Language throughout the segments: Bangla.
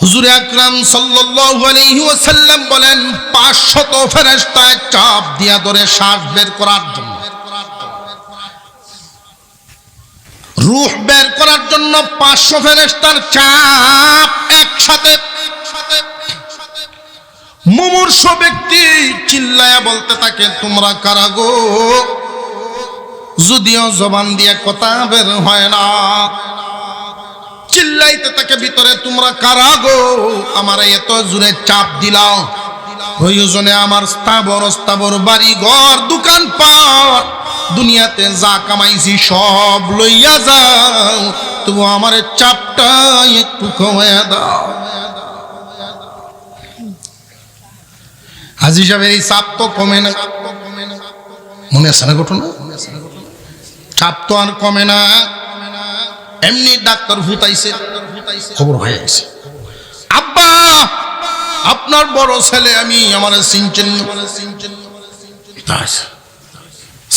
হুজুর আকরাম সাল্লাল্লাহু আলাইহি ওয়াসাল্লাম বলেন 500 ফেরেশতায় চাপ দিয়া ধরে শ্বাস বের করার জন্য, রূহ বের করার জন্য 500 ফেরেশতার চাপ একসাথে। মুমূর্ষ ব্যক্তি চিল্লায়া বলতে থাকে, তোমরা কারা গো? যদিও জবান দিয়ে কথা বের হয় না, চিল্লাইতে থাকে ভিতরে, তোমরা কারা গো? আমার এত জোরে চাপ দিলাও, প্রয়োজনে আমার স্থাবর বাড়ি ঘর দোকানপাট দুনিয়াতে যা কামাইছি সব লইয়া যাও, তবু আমার চাপটা একটু কমাইয়া দাও। হাজী সাহেবের এই চাপ তো কমে না, মনে আছে না ঘটনা? চাপ তো আর কমে না। এমনি ডাক্তার ফুটাইছে, খবর হয়ে গেছে, আব্বা আপনার বড় ছেলে আমি আমার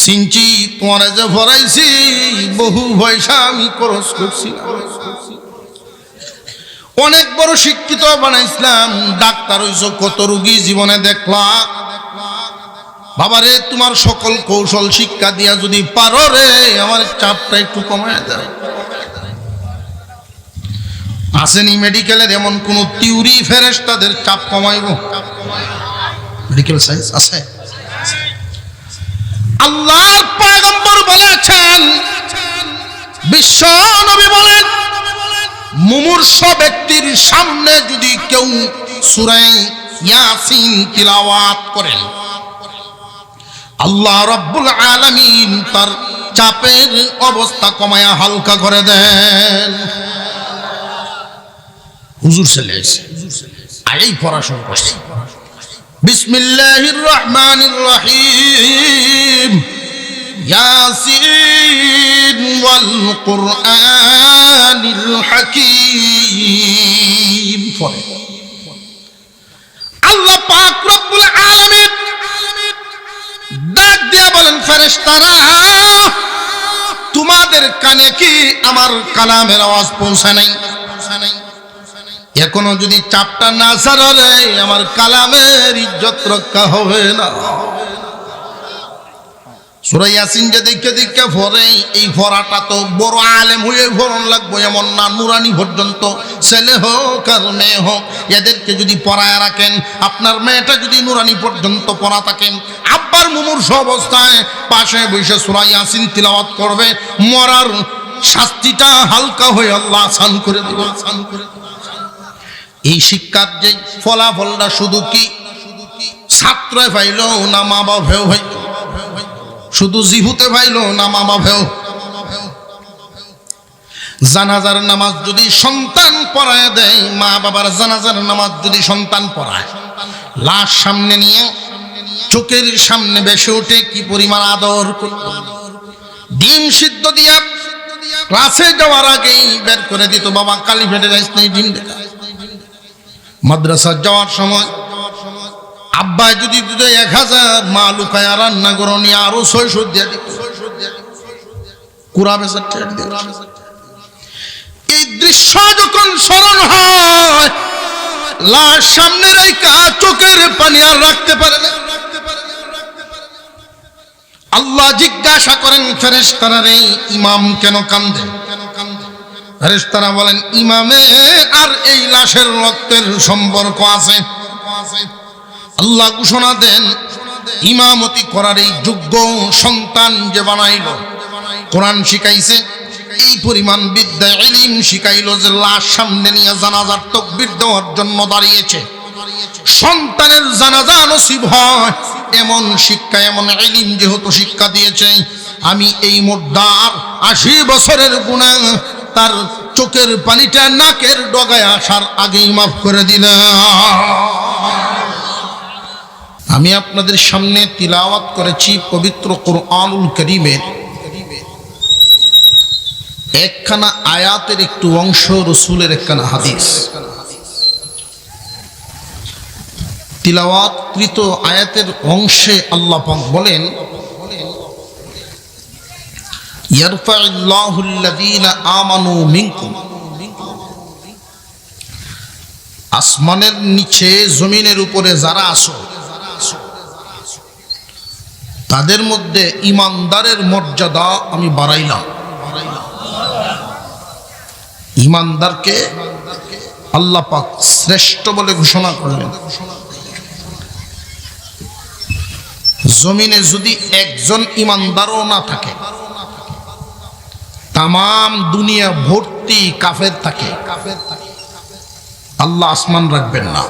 সিনচি তোমার যে ভরাইছি বহু পয়সা আমি খরচ করছি, অনেক বড় শিক্ষিত বানাইছিলাম, ডাক্তার হইছো, কত রোগী জীবনে দেখলা, বাবারে তোমার সকল কৌশল শিক্ষা দিয়া যদি পারো রে আমার চাপটা একটু কমায় দাও। আসেনি মেডিকেলের এমন কোন থিওরি ফেরেশতাদের চাপ কমাইব? মেডিকেল সায়েন্স আছে? আল্লাহর পয়গম্বর বলেছেন, বিশ্ব নবী বলেন, মুমূর্ষ ব্যক্তির সামনে যদি কেউ সূরা ইয়াসিন তিলাওয়াত করেন, আল্লাহ রাব্বুল আলামিন তার চাপের অবস্থা কমায়া হালকা করে দেন। হুজুর সাল্লাল্লাহু আলাইহি ওয়াসাল্লাম আয়াই পড়া শুরু করছে, বিসমিল্লাহির রহমানির রহিম, ইয়াসিন ওয়াল কুরআনিল হাকীম। পড়ে আল্লাহ পাক রব্বুল আলামিন ডাক দিয়ে বলেন, ফেরেশতারা তোমাদের কানে কি আমার কালামের আওয়াজ পৌঁছায় নাই? এখনো যদি চাপটা না ছাড়ে আমার কালামের ইজ্জত রক্ষা হবে না। সূরা ইয়াসিন যে দেখে পড়ে, এই পড়াটা তো বড় আলেম হয়ে পড়ন লাগবে এমন না, নুরানি পর্যন্ত ছেলে হোক আর মেয়ে হোক এদেরকে যদি পড়ায় রাখেন, আপনার মেয়েটা যদি নুরানি পর্যন্ত পড়া থাকেন, আব্বার মুমূর্ষ অবস্থায় পাশে বসে সূরা ইয়াসিন তিলাওয়াত করবে, মরার শাস্তিটা হালকা হয়ে আল্লাহ আসান করে দিবে। এই শিক্ষার যে ফলাফলটা শুধু কি ছাত্র পাইল না মা বাবাও পাইল, শুধু জিহুতে পাইল না মা বাবাও? জানাজার নামাজ যদি সন্তান পড়ায় দেয়, মা বাবার জানাজার নামাজ যদি সন্তান পড়ায়, লাশ সামনে নিয়ে চোখের সামনে বেশে ওঠে কি পরিমাণ আদর করত। ডিম সিদ্ধ দিয়া ক্লাসে যাওয়ার আগেই বের করে দিত, বাবা কালি ফেটে যাইস নাই, ডিম দেখা। মাদ্রাসা যাওয়ার সময় আব্বা যদি 1000, মা লুকায় রান্না করে নিয়ে আরো 600 দিয়ে দিত, কুড়া বেচার ঠেট দিয়ে। এই দৃশ্য যখন স্মরণ হয়, লাশ সামনে রেখা চোখের পানি আর রাখতে পারে না। আল্লাহ জিজ্ঞাসা করেন ফেরেশতারা, রে ইমাম কেন কান্দে? ফেরেশতারা বলেন, ইমামের আর এই লাশের রক্তের সম্পর্ক আছে। আল্লাহ ঘোষণা দেন, ইমামতি করার এই যোগ্য সন্তান যে বানাইল, কোরআন শিখাইছে, এই পরিমাণ বিদ্যা ইলম শিখাইল যে লাশ সামনে নিয়ে জানাজার তাকবীর দেওয়ার জন্য দাঁড়িয়েছে, সন্তানের জানাজা নসিব হয় এমন শিক্ষা, এমন ইলম যেহেতু শিক্ষা দিয়েছে, আমি এই মুর্দার 80 বছরের গুনাহ তার চোখের পানিটা নাকের ডগায় আসার আগেই মাফ করে দিলাম। আমি আপনাদের সামনে তিলাওয়াত করেছি পবিত্র কুরআনুল কারীমের একখানা আয়াতের একটু অংশ, রাসূলের একখানা হাদিস। তিলাওয়াতকৃত আয়াতের অংশে আল্লাহ পাক বলেন, ইয়ারফাউল্লাহুল্লাযীনা আমানু মিনকুম আসমানের নিচে জমিনের উপরে যারা আছো তাদের মধ্যে ইমানদারের মর্যাদা আমি বাড়াইলাম। ইমানদারকে আল্লাহ পাক শ্রেষ্ঠ বলে ঘোষণা করলেন। জমিনে যদি একজন ইমানদারও না থাকে, তাম দুনিয়া ভর্তি কাফের থাকে, আল্লাহ আসমান রাখবেন না।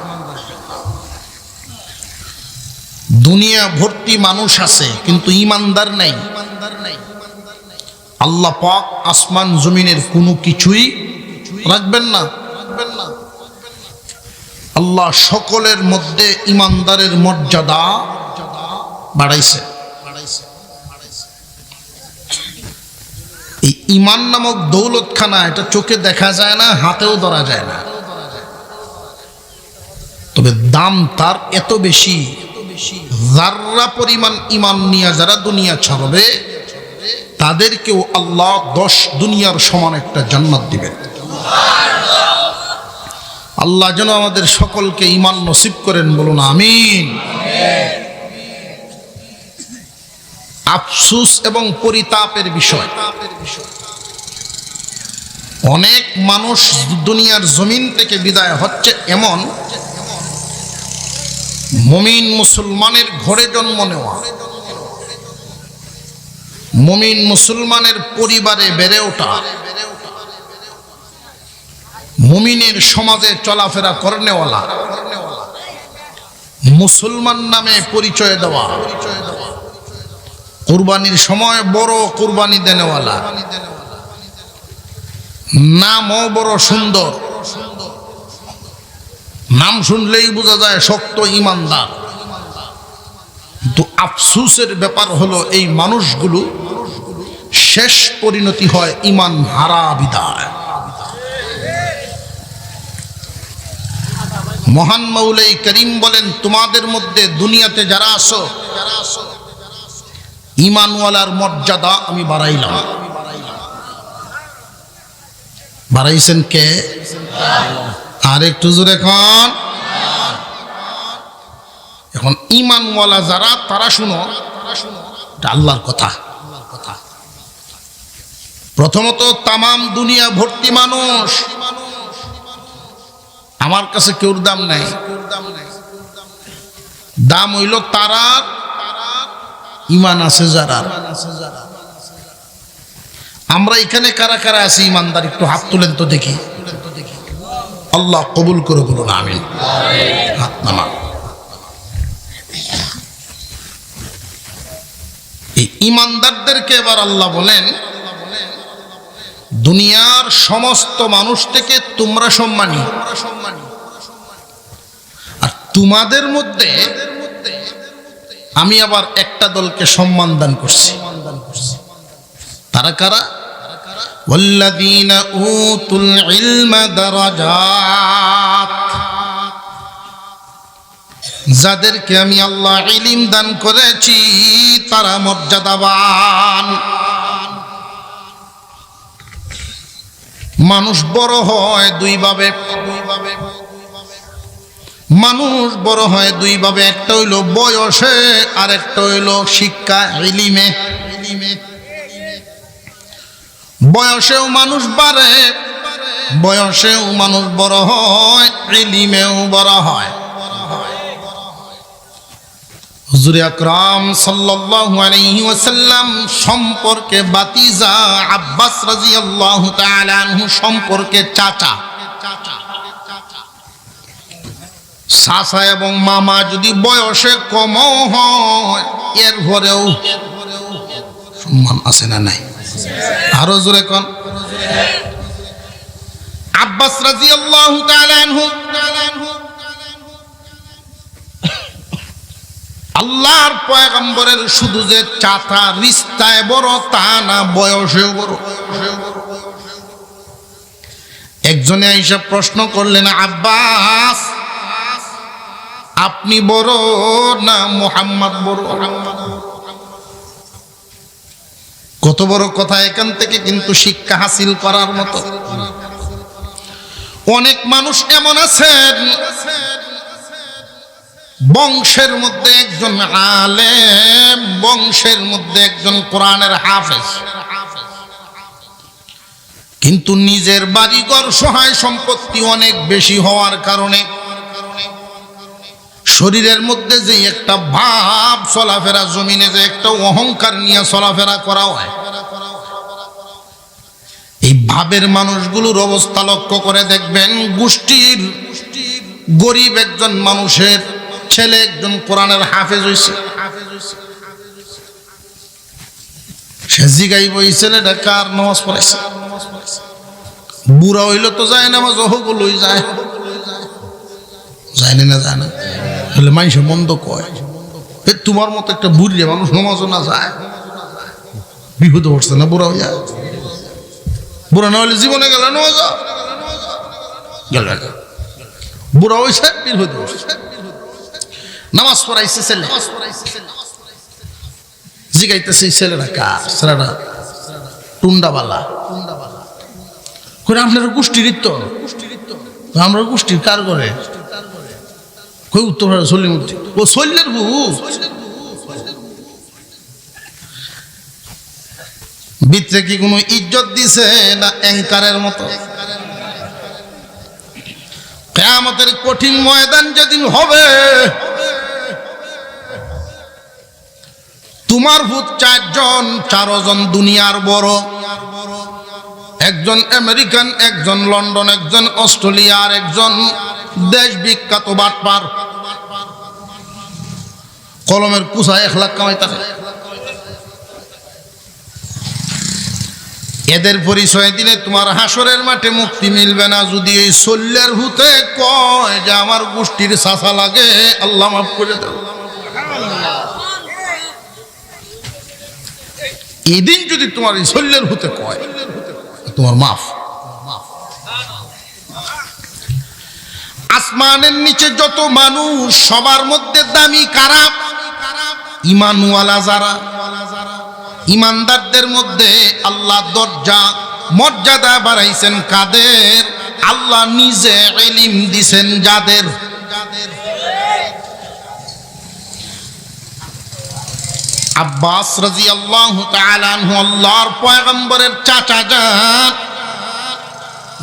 দুনিয়া ভর্তি মানুষ আছে কিন্তু ইমানদার নাই, আল্লাহ পাক আসমান জমিনের কোনো কিছুই রাখবেন না। আল্লাহ সকলের মধ্যে ইমানদারের মর্যাদা বাড়াইছে। এই ইমান নামক দৌলতখানা, এটা চোখে দেখা যায় না, হাতেও ধরা যায় না, তবে দাম তার এত বেশি, যাররা পরিমাণ ইমান নিয়ে যারা দুনিয়া ছাড়বে তাদেরকেও আল্লাহ 10 দুনিয়ার সমান একটা জান্নাত দিবেন। আল্লাহ যেন আমাদের সকলকে ইমান নসিব করেন, বলুন আমিন। আফসোস এবং পরিতাপের বিষয়, অনেক মানুষ দুনিয়ার জমিন থেকে বিদায় হচ্ছে এমন মুমিন মুসলমানের ঘরে জন্ম নেওয়া, মুমিন মুসলমানের পরিবারে বেড়ে ওঠা, মুমিনের সমাজে চলাফেরা করনেওয়ালা, মুসলমান নামে পরিচয় দেওয়া, কুরবানির সময় বড় কুরবানি দেনেওয়ালা, নামও বড় সুন্দর, নাম শুনলেই বোঝা যায় শক্ত ইমানদার। কিন্তু আফসোসের ব্যাপার হলো এই মানুষগুলো শেষ পরিণতি হয় ইমান হারা বিদায়। মহান মৌলাই করিম বলেন, তোমাদের মধ্যে দুনিয়াতে যারা আসো ইমানওয়ালার মর্যাদা আমি বাড়াইলাম। বাড়াইছেন কে? আর একটু জোরে এখন। এখন ইমানওয়ালা যারা, তারা শুনো, এটা আল্লাহর কথা। প্রথমত তামাম দুনিয়া ভর্তি মানুষ, আমার কাছে কেউর দাম নাই। দাম হইল তারা ইমান আছে যারা। আমরা এখানে কারা কারা আছি ইমানদার, একটু হাত তুলেন তো দেখি। আল্লাহ কবুল করে বলুন আমিন। হাত নামা। এই ইমানদারদেরকে এবার আল্লাহ বলেন, দুনিয়ার সমস্ত মানুষ থেকে তোমরা সম্মানী, আর তোমাদের মধ্যে আমি আবার একটা দলকে সম্মান দান করছি। তারা কারা? ওয়াল্লাযীনা উতুল ইলমা দারাজাত, যাদেরকে আমি আল্লাহ ইলম দান করেছি তারা মর্যাদাবান। মানুষ বড় হয় দুই ভাবে, মানুষ বড় হয় দুই ভাবে, একটা হইল বয়সে আর একটা হইল শিক্ষা ইলমে। বয়সেও মানুষ বাড়ে, বয়সেও মানুষ বড় হয়, ইলমেও বড় হয়। হুজুর আকরাম সাল্লাল্লাহু আলাইহি ওয়াসাল্লাম সম্পর্কে বাতিজা আব্বাস রাদিয়াল্লাহু তাআলা আনহু সম্পর্কে চাচা, চাচা এবং মামা যদি বয়সে কমও হয় এরপরেও সম্মান আছে না নাই? আরো জোরে কোন। আব্বাস রাদিয়াল্লাহু তাআলা আনহু আল্লাহর পয়গম্বরের শুধু যে চাচা রিস্তায় বড় তা না, বয়সেও বড়। একজনে আইসা প্রশ্ন করলেন, আব্বাস আপনি বড় না মুহাম্মদ বড়? কত বড় কথা! এখান থেকে কিন্তু শিক্ষা হাসিল করার মতো। অনেক মানুষ এমন আছেন বংশের মধ্যে একজন আলেম, বংশের মধ্যে একজন কোরআনের হাফেজ, কিন্তু নিজের বাড়িঘর সহায় সম্পত্তি অনেক বেশি হওয়ার কারণে শরীরের মধ্যে যে একটা ভাব চলাফেরা, জমিনে যে একটা অহংকার নিয়ে চলাফেরা করা হয়, এই ভাবের মানুষগুলোর অবস্থা লক্ষ্য করে দেখবেন গোষ্ঠীর গরিব একজন মানুষের ছেলে একজন কোরআনের হাফেজ হয়েছে, সে জিগাইব এই ছেলেটা কার নামাজ পড়াইছে। বুড়া হইলে তো যায় নামাজ ওহগুলোই যায়, যায় না যায় না হলে মানুষে মন্দ কয়, তোমার মতো একটা বুড়িয়ে মানুষ নামাজও না যায়, বিপদে পড়ছে না বুড়া হইয়া। বুড়া না হলে জীবনে গেল নামাজ গেল, বুড়া হয়েছে বিপদে পড়ছে। নামাজ পড়াইছে ছেলে, জিগাইতেছে ছেলেরা কার, ছেলেরা টুন্ডাবালা। আপনার গোষ্ঠীর তো আমরা গোষ্ঠীর কার করে কই উত্তর চল্লি মূর্তি, ও শল্যের বু। ভিতরে কি কোনো ইজ্জত দিছে না অ্যাঙ্কারের মতো? কিয়ামতের কঠিন ময়দান যেদিন হবে, তোমার ভূত চারজন দুনিয়ার বড়, একজন আমেরিকান, একজন লন্ডন, একজন অস্ট্রেলিয়া, আর একজন দেশ বিখ্যাত বাটপার, কলমের কুসা 1 লাখ কামাইতাছে। এদের পরিচয় দিলে তোমার হাসরের মাঠে মুক্তি মিলবে না। যদি এই শল্যের ভূতে কয় যে আমার গোষ্ঠীর চাচা লাগে, আল্লাহ মাফ করে দেব। এদিন যদি তোমার এই শল্যের ভূতে কয়, তোমার মাফ। আসমানের নিচে যত মানুষ, সবার মধ্যে দামি কারা? ঈমানওয়ালা যারা, ঈমানদারদের মধ্যে আল্লাহ দরজা মর্যাদা বাড়াইছেন কাদের? আল্লাহ নিজে ইলম দিছেন যাদের। আব্বাস রাদিয়াল্লাহু তাআলা আনহু, আল্লাহর পয়গম্বরের চাচা যান,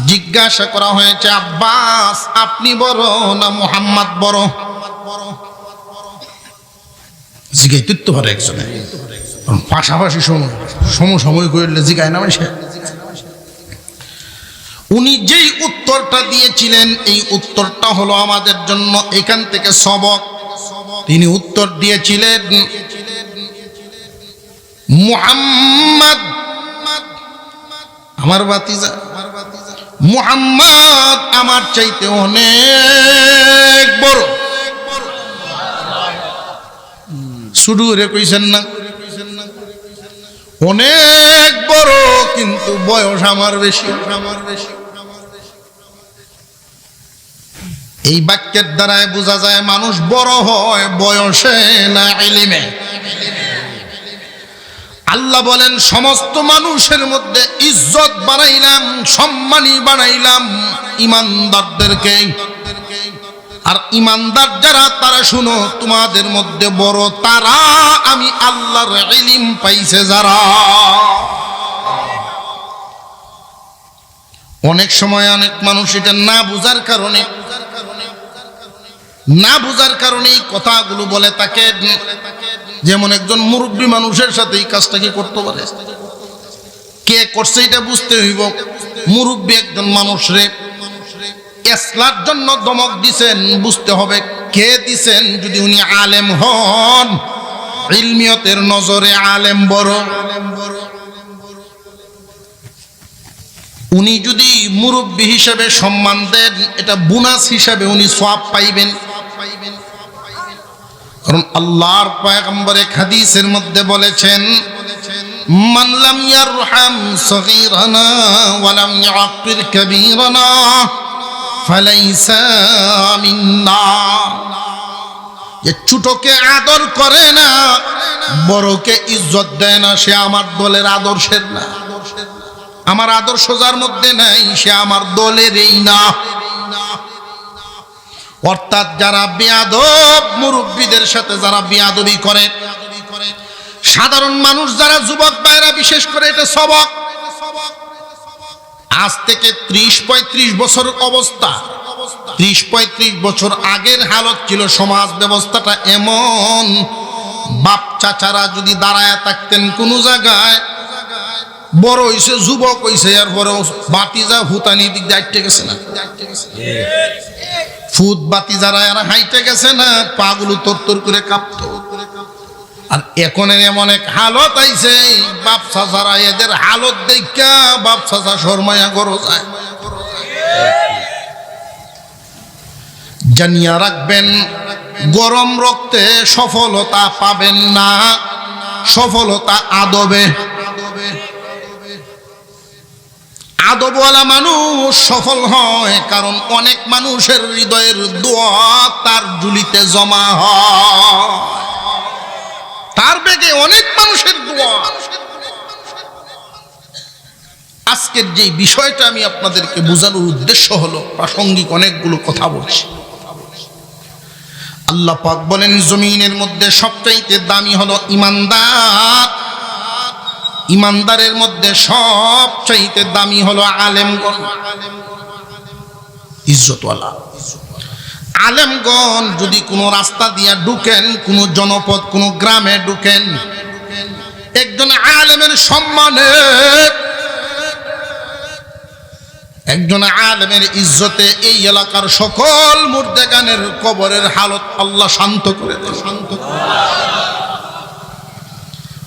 জিজ্ঞাসা করা হয়েছে, আব্বাস আপনি বড় না মুহাম্মদ বড়? জিজ্ঞাইতে তো পারে একজনে, পাশাপাশি সমসাময়িক হইলে জিজ্ঞায় না সে। উনি যেই উত্তরটা দিয়েছিলেন, এই উত্তরটা হলো আমাদের জন্য এখান থেকে সবক। তিনি উত্তর দিয়েছিলেন, মুহাম্মদ আমার ভাতিজা, মুহাম্মদ আমার চাইতে অনেক বড়। শুধু রে কইছেন না, অনেক বড়, কিন্তু বয়স আমার বেশি। এই বাক্যের দ্বারাই বোঝা যায় মানুষ বড় হয় বয়সে না ইলমে। আল্লাহ বলেন, সমস্ত মানুষের মধ্যে ইজ্জত বানাইলাম, সম্মানী বানাইলাম ঈমানদারদেরকে। আর ঈমানদার যারা, তারা শুনো, তোমাদের মধ্যে বড় তারা আমি আল্লাহর ইলম পাইছে যারা। অনেক সময় অনেক মানুষ এটা না বুঝার কারণে এই কথাগুলো বলে তাকে। যেমন একজন মুরব্বী মানুষের সাথে এই কাজটা কি করতে পারে, কে করছে এটা বুঝতে হইব। মুরব্বী একজন মানুষরে ইসলার জন্য দমক দিছেন, বুঝতে হবে কে দিছেন। যদি উনি আলেম হন, ইলমিয়তের নজরে আলেম বড়। উনি যদি মুরব্বী হিসেবে সম্মান দেন, এটা বোনাস হিসেবে উনি সওয়াব পাইবেন। কারণ আল্লাহর পয়গম্বর এক হাদিসের মধ্যে বলেছেন, মান লাম ইয়ারহাম সগীরানা ওয়া লাম ইউআক্কির কাবীরানা ফালাইসা মিন্না। যে ছোটকে আদর করে না, বড়কে ইজ্জত দেয় না, সে আমার দলের আদর্শের না। আমার আদর্শ যার মধ্যে নাই সে আমার দলেরই না। অর্থাৎ যারা বেয়াদব, মুরব্বীদের সাথে যারা বেয়াদবি করে, সাধারণ মানুষ যারা, যুবক ভাইরা বিশেষ করে, এটা সবক। আজ থেকে 30-35 বছর অবস্থা, 30-35 বছর আগের হালত ছিল সমাজ ব্যবস্থাটা এমন, বাপ চাচারা যদি দাঁড়ায় থাকতেন কোন জায়গায়, বড় হইছে, যুবক হইছে, এরপরে বাতিজা হুতানি দিক যাইতে গেছে না, ফুট বাতি যারা এরা হাইটে গেছে না, পাগুলো তরতর করে কাঁপতো। আর এখন এমন এক হালত আইছে, বাপ চাচারা এদের হালত দেখা বাপ চাচা শর্মায়া গরো যায়। জানিয়া রাখবেন, গরম রক্তে সফলতা পাবেন না, সফলতা আদবে। আদবওয়ালা মানুষ সফল হয়, কারণ অনেক মানুষের হৃদয়ের দোয়া তার ঝুলিতে জমা হয়, তার বেগে অনেক মানুষের দোয়া। আজকের যে বিষয়টা আমি আপনাদেরকে বোঝানোর উদ্দেশ্য হলো, প্রাসঙ্গিক অনেকগুলো কথা বলছি। আল্লাহ পাক বলেন, জমিনের মধ্যে সবচাইতে দামি হলো ইমানদার, ইমানদারের মধ্যে সবচাইতে দামি হলো আলেমগণ, ইজ্জতওয়ালা আলেমগণ। যদি কোনো রাস্তা দিয়া ঢুকেন, কোনো জনপদ, কোনো গ্রামে ঢুকেন, একজন আলেমের সম্মানে, একজন আলেমের ইজ্জতে এই এলাকার সকল মুর্দেগানের কবরের হালত আল্লাহ শান্ত করে দেয়, শান্ত।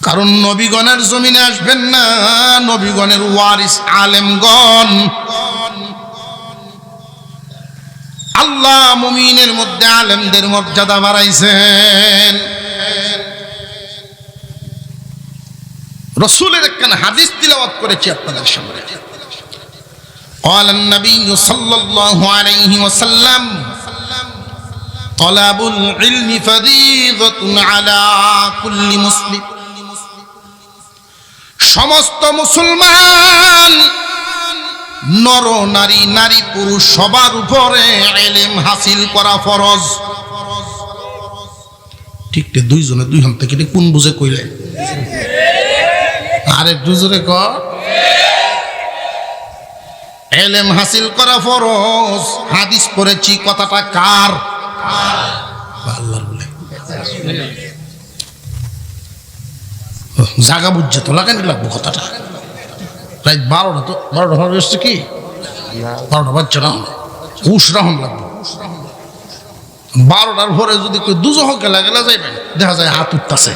কারণ নবীগণের জমিনে আসবেন না নবীগণের ওয়ারিস আলেমগণ। আল্লাহ মুমিনের মধ্যে আলেমদের মর্যাদা বাড়াইছেন। রাসূলের একখানা হাদিস তিলাওয়াত করেছি আপনাদের সামনে। قال النبي صلى الله عليه وسلم طلب العلم فريضة على كل مسلم। সমস্ত মুসলমান, নর নারী, নারী পুরুষ সবার উপরে ইলম হাসিল করা ফরজ। ঠিক তে দুইজনে দুই হাত থেকে কোন বুঝে কইলে, আরে দুজনে ক, ইলম হাসিল করা ফরজ। হাদিস পড়েছি, কথাটা কার? আল্লাহর বলে। জায়গা বুঝছে তো, লাগানি লাগবো কথাটা। রাত 12টা, তো 12টা হয়ে এসছে কি, 12টা বাচ্চা না, হুশ রাহন লাগবো। 12টার পরে যদি কেউ দুজহকে লাগেলা যাইবেন, দেখা যায় হাত উঠতেছে,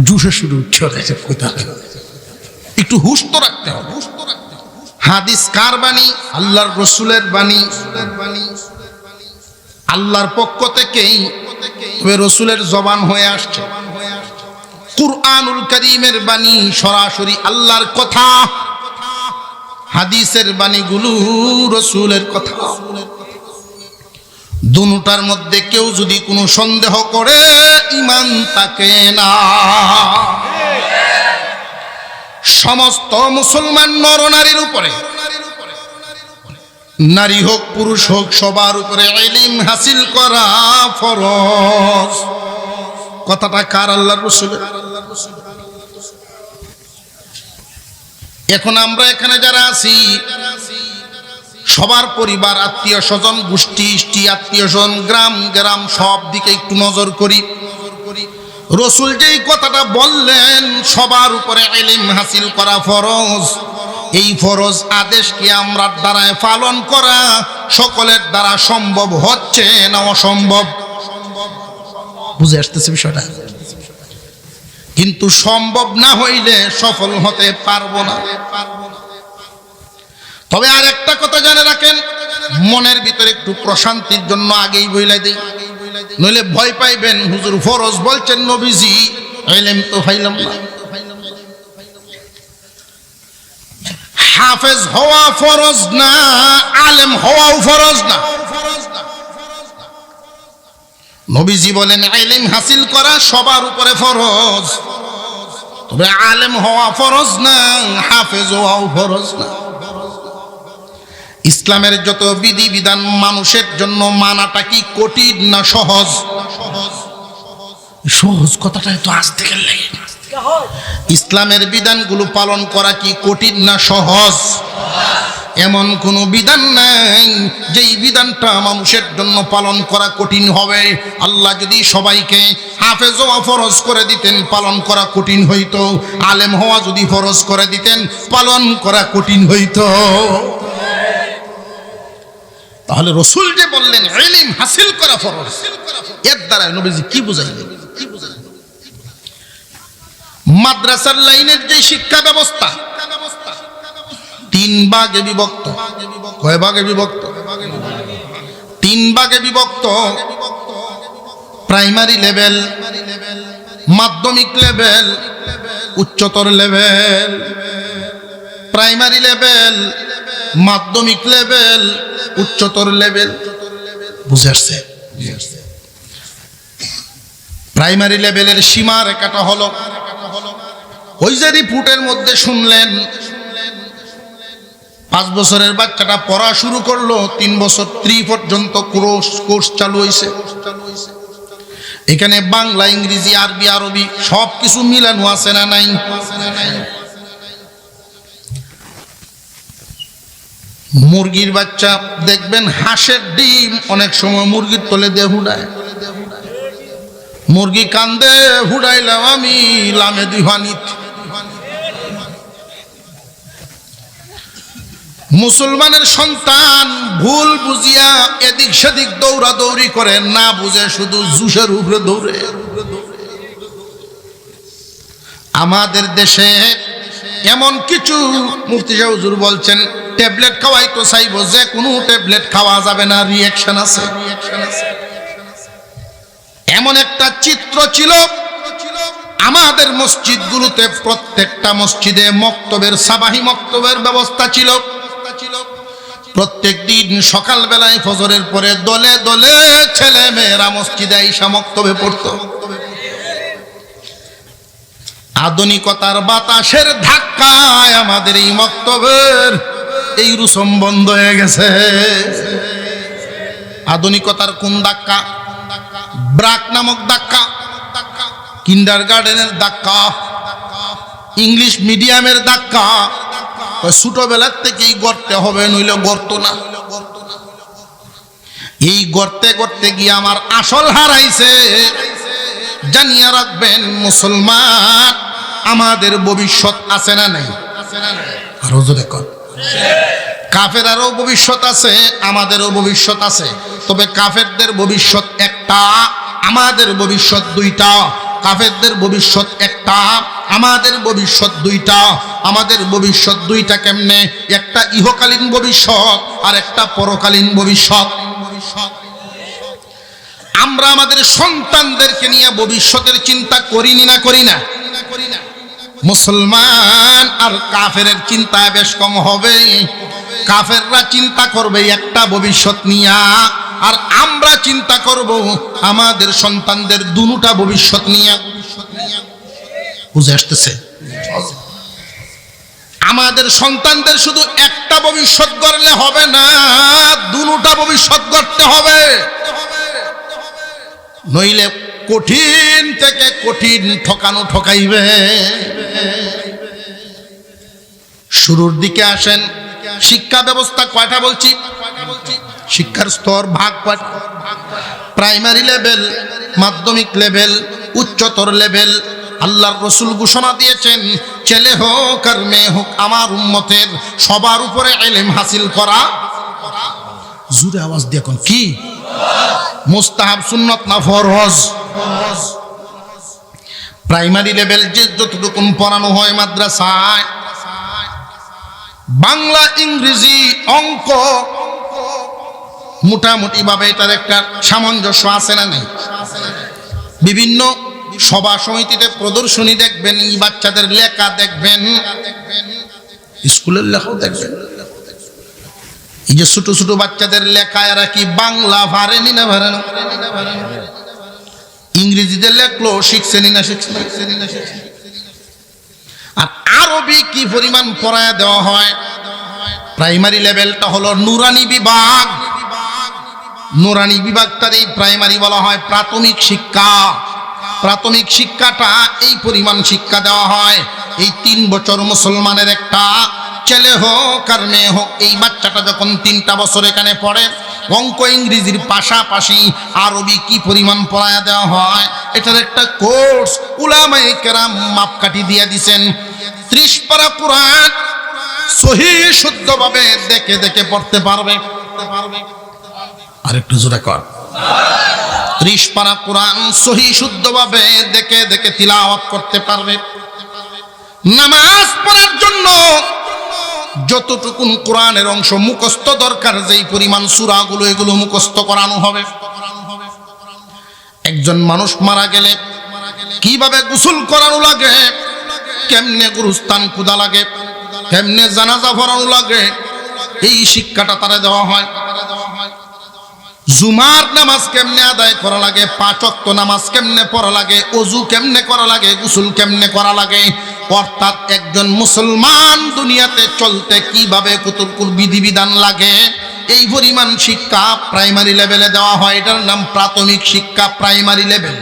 জুসে শুরু উঠছে, একটু হুশ তো রাখতে হবে। হাদিস কার বাণী? আল্লাহর রাসূলের বাণী, আল্লাহর পক্ষ থেকেই, তবে রাসূলের জবান হয়ে আসছে। কুরআনুল কারীমের বাণী সরাসরি আল্লাহর কথা, হাদিসের বাণীগুলো রাসূলের কথা। দুটার মধ্যে কেউ যদি কোনো সন্দেহ করে, ঈমান থাকে না। সমস্ত মুসলমান নর নারীর উপরে, নারী হোক পুরুষ হোক, সবার উপরে ইলম হাসিল করা ফরজ। কথাটা কার? আল্লাহর রাসূলের। এখন আমরা এখানে যারা আছি, সবার পরিবার, আত্মীয় স্বজন, গোষ্ঠী আত্মীয় স্বজন, গ্রাম গ্রাম সব দিকে একটু নজর করি। রাসূল যেই কথাটা বললেন, সবার উপরে ইলম হাসিল করা ফরজ, এই ফরজ আদেশকে আমরা দ্বারায় পালন করা সকলের দ্বারা সম্ভব হচ্ছে না অসম্ভব? বুঝে আসতেছে বিষয়টা? কিন্তু সম্ভব না হইলে সফল হতে পারবো না। তবে আর একটা কথা জেনে রাখেন, মনের ভিতরে একটু প্রশান্তির জন্য আগেই বইলাই দেই, নইলে ভয় পাইবেন, হুজুর ফরজ বলছেন নবীজি, ইলম তো পাইলাম না। হাফেজ হওয়া ফরজ না, আলেম হওয়াও ফরজ না। নবীজি বলেন ইলম হাসিল করা সবার উপরে ফরজ। তবে আলেম হওয়া ফরজ না, হাফেজ হওয়াও ফরজ না। ইসলামের যত বিধি বিধান মানুষের জন্য মানাটা কি কঠিন না সহজ? সহজ কথাটা তো আজ থেকে লাগে। ইসলামের বিধানগুলো পালন করা কি কঠিন না সহজ? এমন কোনো বিধান নাই যেই বিধানটা মানুষের জন্য পালন করা কঠিন হবে। আল্লাহ যদি সবাইকে হাফেজ হওয়া ফরজ করে দিতেন, পালন করা কঠিন হইতো। আলেম হওয়া যদি ফরজ করে দিতেন, পালন করা কঠিন হইতো। তাহলে রসুল যে বললেন ইলম হাসিল করা ফরজ, এর দ্বারা নবীজি কি বুঝাইলেন? মাদ্রাসার লাইনের যে শিক্ষা ব্যবস্থা 3 ভাগে বিভক্ত। কয় ভাগে বিভক্ত? 3 ভাগে বিভক্ত। প্রাইমারি লেভেল, মাধ্যমিক লেভেল, উচ্চতর লেভেল। প্রাইমারি লেভেল, মাধ্যমিক লেভেল, উচ্চতর লেভেল। বুঝে আসছে? প্রাইমারি লেভেলের সীমা রেখাটা হলো ওই যে রিপোর্টের মধ্যে শুনলেন 5 বছরের বাচ্চাটা পড়া শুরু করলো, 3 বছর 3 পর্যন্ত কোর্স চালু হয়েছে। এখানে বাংলা, ইংরেজি, আরবি, আরবি সব কিছু মিলানো আছে না নাই? মুরগির বাচ্চা দেখবেন, হাঁসের ডিম অনেক সময় মুরগির তলে দিয়ে হুডায়। মুরগি কান্দে, হুডাইলাম আমি লামে দিহানিত। মুসলমানের সন্তান ভুল বুঝিয়া এদিক সেদিক দৌড়াদৌড়ি করে, না বুঝে শুধু জুসের উপরে দৌড়ে। আমাদের দেশে এমন কিছু মুফতি সাহেব হুজুর বলছেন ট্যাবলেট খাওয়াই তো চাইব, যে কোনো ট্যাবলেট খাওয়া যাবে না, রিঅ্যাকশন আছে। এমন একটা চিত্র ছিল আমাদের মসজিদগুলোতে, প্রত্যেকটা মসজিদে মক্তবের, সাবাহি মক্তবের ব্যবস্থা ছিল। প্রত্যেক দিন সকাল বেলায় ফজরের পরে দলে দলে ছেলে মেয়েরা মসজিদে আইসা মক্তবে পড়তো। আধুনিকতার বাতাসের ধাক্কায় আমাদের এই মক্তবের এই রুসম বন্ধ হয়ে গেছে। আধুনিকতার কোন ধাক্কা? ব্রাক নামক ধাক্কা, কিন্ডারগার্টেনের ধাক্কা, ইংলিশ মিডিয়ামের ধাক্কা। ছোটবেলার থেকেই গড়তে হবে, নইলে গড়তো না। এই গড়তে গড়তে গিয়ে আমার আসল হারাইছে। জানিয়া রাখবেন মুসলমান, আমাদের ভবিষ্যৎ আছে না নাই? আরো জোরে কর। কাফেরারও ভবিষ্যৎ আছে, আমাদেরও ভবিষ্যৎ আছে। তবে কাফেরদের ভবিষ্যৎ একটা, আমাদের ভবিষ্যৎ 2টা। কাফেরদের ভবিষ্যৎ একটা, আমাদের ভবিষ্যৎ 2টা। আমাদের ভবিষ্যৎ 2টা কেমনে? একটা ইহকালীন ভবিষ্যৎ আর একটা পরকালীন ভবিষ্যৎ। আমরা আমাদের সন্তানদেরকে নিয়ে ভবিষ্যতের চিন্তা করিনি না? করি না? মুসলমান আর কাফেরের চিন্তা বেশ কম হবে। কাফেররা চিন্তা করবে একটা ভবিষ্যৎ নিয়ে, আর আমরা চিন্তা করব আমাদের সন্তানদের দুটা ভবিষ্যৎ নিয়ে। বুঝে আসতেছে? আমাদের সন্তানদের শুধু একটা ভবিষ্যৎ গড়লে হবে না, দুটা ভবিষ্যৎ গড়তে হবে। নইলে কঠিন থেকে কঠিন ঠকানো ঠকাইবে। শুরুর দিকে আসেন, শিক্ষা ব্যবস্থা কয়টা বলছি? শিক্ষার স্তর ভাগ কয়টা? প্রাইমারি লেভেল, মাধ্যমিক লেভেল, উচ্চতর লেভেল। আল্লাহর রাসূল ঘোষণা দিয়েছেন, ছেলে হোক আর মেয়ে হোক, আমার উম্মতের সবার উপরে ইলম হাসিল করা। জোরে আওয়াজ দিয়ে কোন কি? মুস্তাহাব, সুন্নাত না ফরজ? প্রাইমারি লেভেল যে যতটুকু পড়ানো হয় মাদ্রাসায়, বাংলা, ইংরেজি, অঙ্ক, মোটামুটি ভাবে এটার একটা সামঞ্জস্য আছে না নাই? বিভিন্ন সভা সমিতিতে প্রদর্শনী দেখবেন, এই বাচ্চাদের লেখা দেখবেন, স্কুলের লেখাও দেখবেন। এই যে ছোট ছোট বাচ্চাদের লেখা, এরা কি বাংলা পারেনি না পারে না? ইংরেজিতে লেখলো, শিখছেনি না শিখছে? আর আরবি কি পরিমাণ পড়ায় দেওয়া হয়? প্রাইমারি লেভেলটা হলো নুরানি বিভাগ। নুরানি বিভাগটার এই প্রাইমারি বলা হয় প্রাথমিক শিক্ষা। প্রাথমিক শিক্ষাটা এই পরিমাণ শিক্ষা দেওয়া হয়। এই 3 বছর মুসলমানের একটা ছেলে হোক আর মেয়ে হোক, এই বাচ্চাটা যখন 3টা বছর এখানে পড়ে, অঙ্ক ইংরেজির পাশাপাশি আরবি কি পরিমাণ পড়ায়া দেওয়া হয় এটার একটা কোর্স উলামায়ে কেরাম মাপকাঠি দিয়ে দিছেন। 30 পারা কোরআন সহি শুদ্ধভাবে দেখে দেখে পড়তে পারবে। আর একটু জোরে কর। 30 পারা কোরআন সহি শুদ্ধভাবে দেখে দেখে তিলাওয়াত করতে পারবে। নামাজ পড়ার জন্য যতটুকুন কোরআনের অংশ মুখস্থ দরকার, যেই পরিমাণ সূরাগুলো এগুলো মুখস্থ করানো হবে। একজন মানুষ মারা গেলে কিভাবে গোসল করানো লাগে, কেমনে গুরুস্থান খুদা লাগে, কেমনে জানাজা পড়ানো লাগে, এই শিক্ষাটা তারা দেওয়া হয়। জুমার নামাজ কেমনে আদায় করা লাগে, 5 ওয়াক্ত নামাজ কেমনে পড়া লাগে, ওযু কেমনে করা লাগে, গোসল কেমনে করা লাগে, অর্থাৎ একজন মুসলমান দুনিয়াতে চলতে কিভাবে কতটুকু বিধিবিধান লাগে, এই পরিমাণ শিক্ষা প্রাইমারি লেভেলে দেওয়া হয়। এটার নাম প্রাথমিক শিক্ষা, প্রাইমারি লেভেল।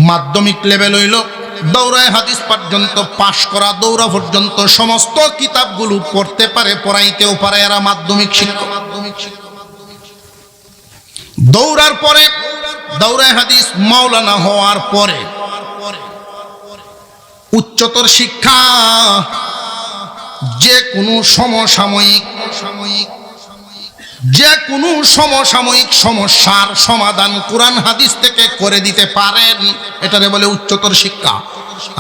মাধ্যমিক লেভেল হইল দৌড়ায় হাদিস পর্যন্ত পাশ করা, দৌড়া পর্যন্ত সমস্ত কিতাবগুলো পড়তে পারে, পড়াইতেও পারে, এরা মাধ্যমিক শিক্ষা। দৌড়ার পরে দৌড়ায় হাদিস মাওলানা হওয়ার পরে উচ্চতর শিক্ষা, যে কোনো সমসাময়িক সমস্যার সমাধান কোরআন হাদিস থেকে করে দিতে পারেন, এটারে বলে উচ্চতর শিক্ষা।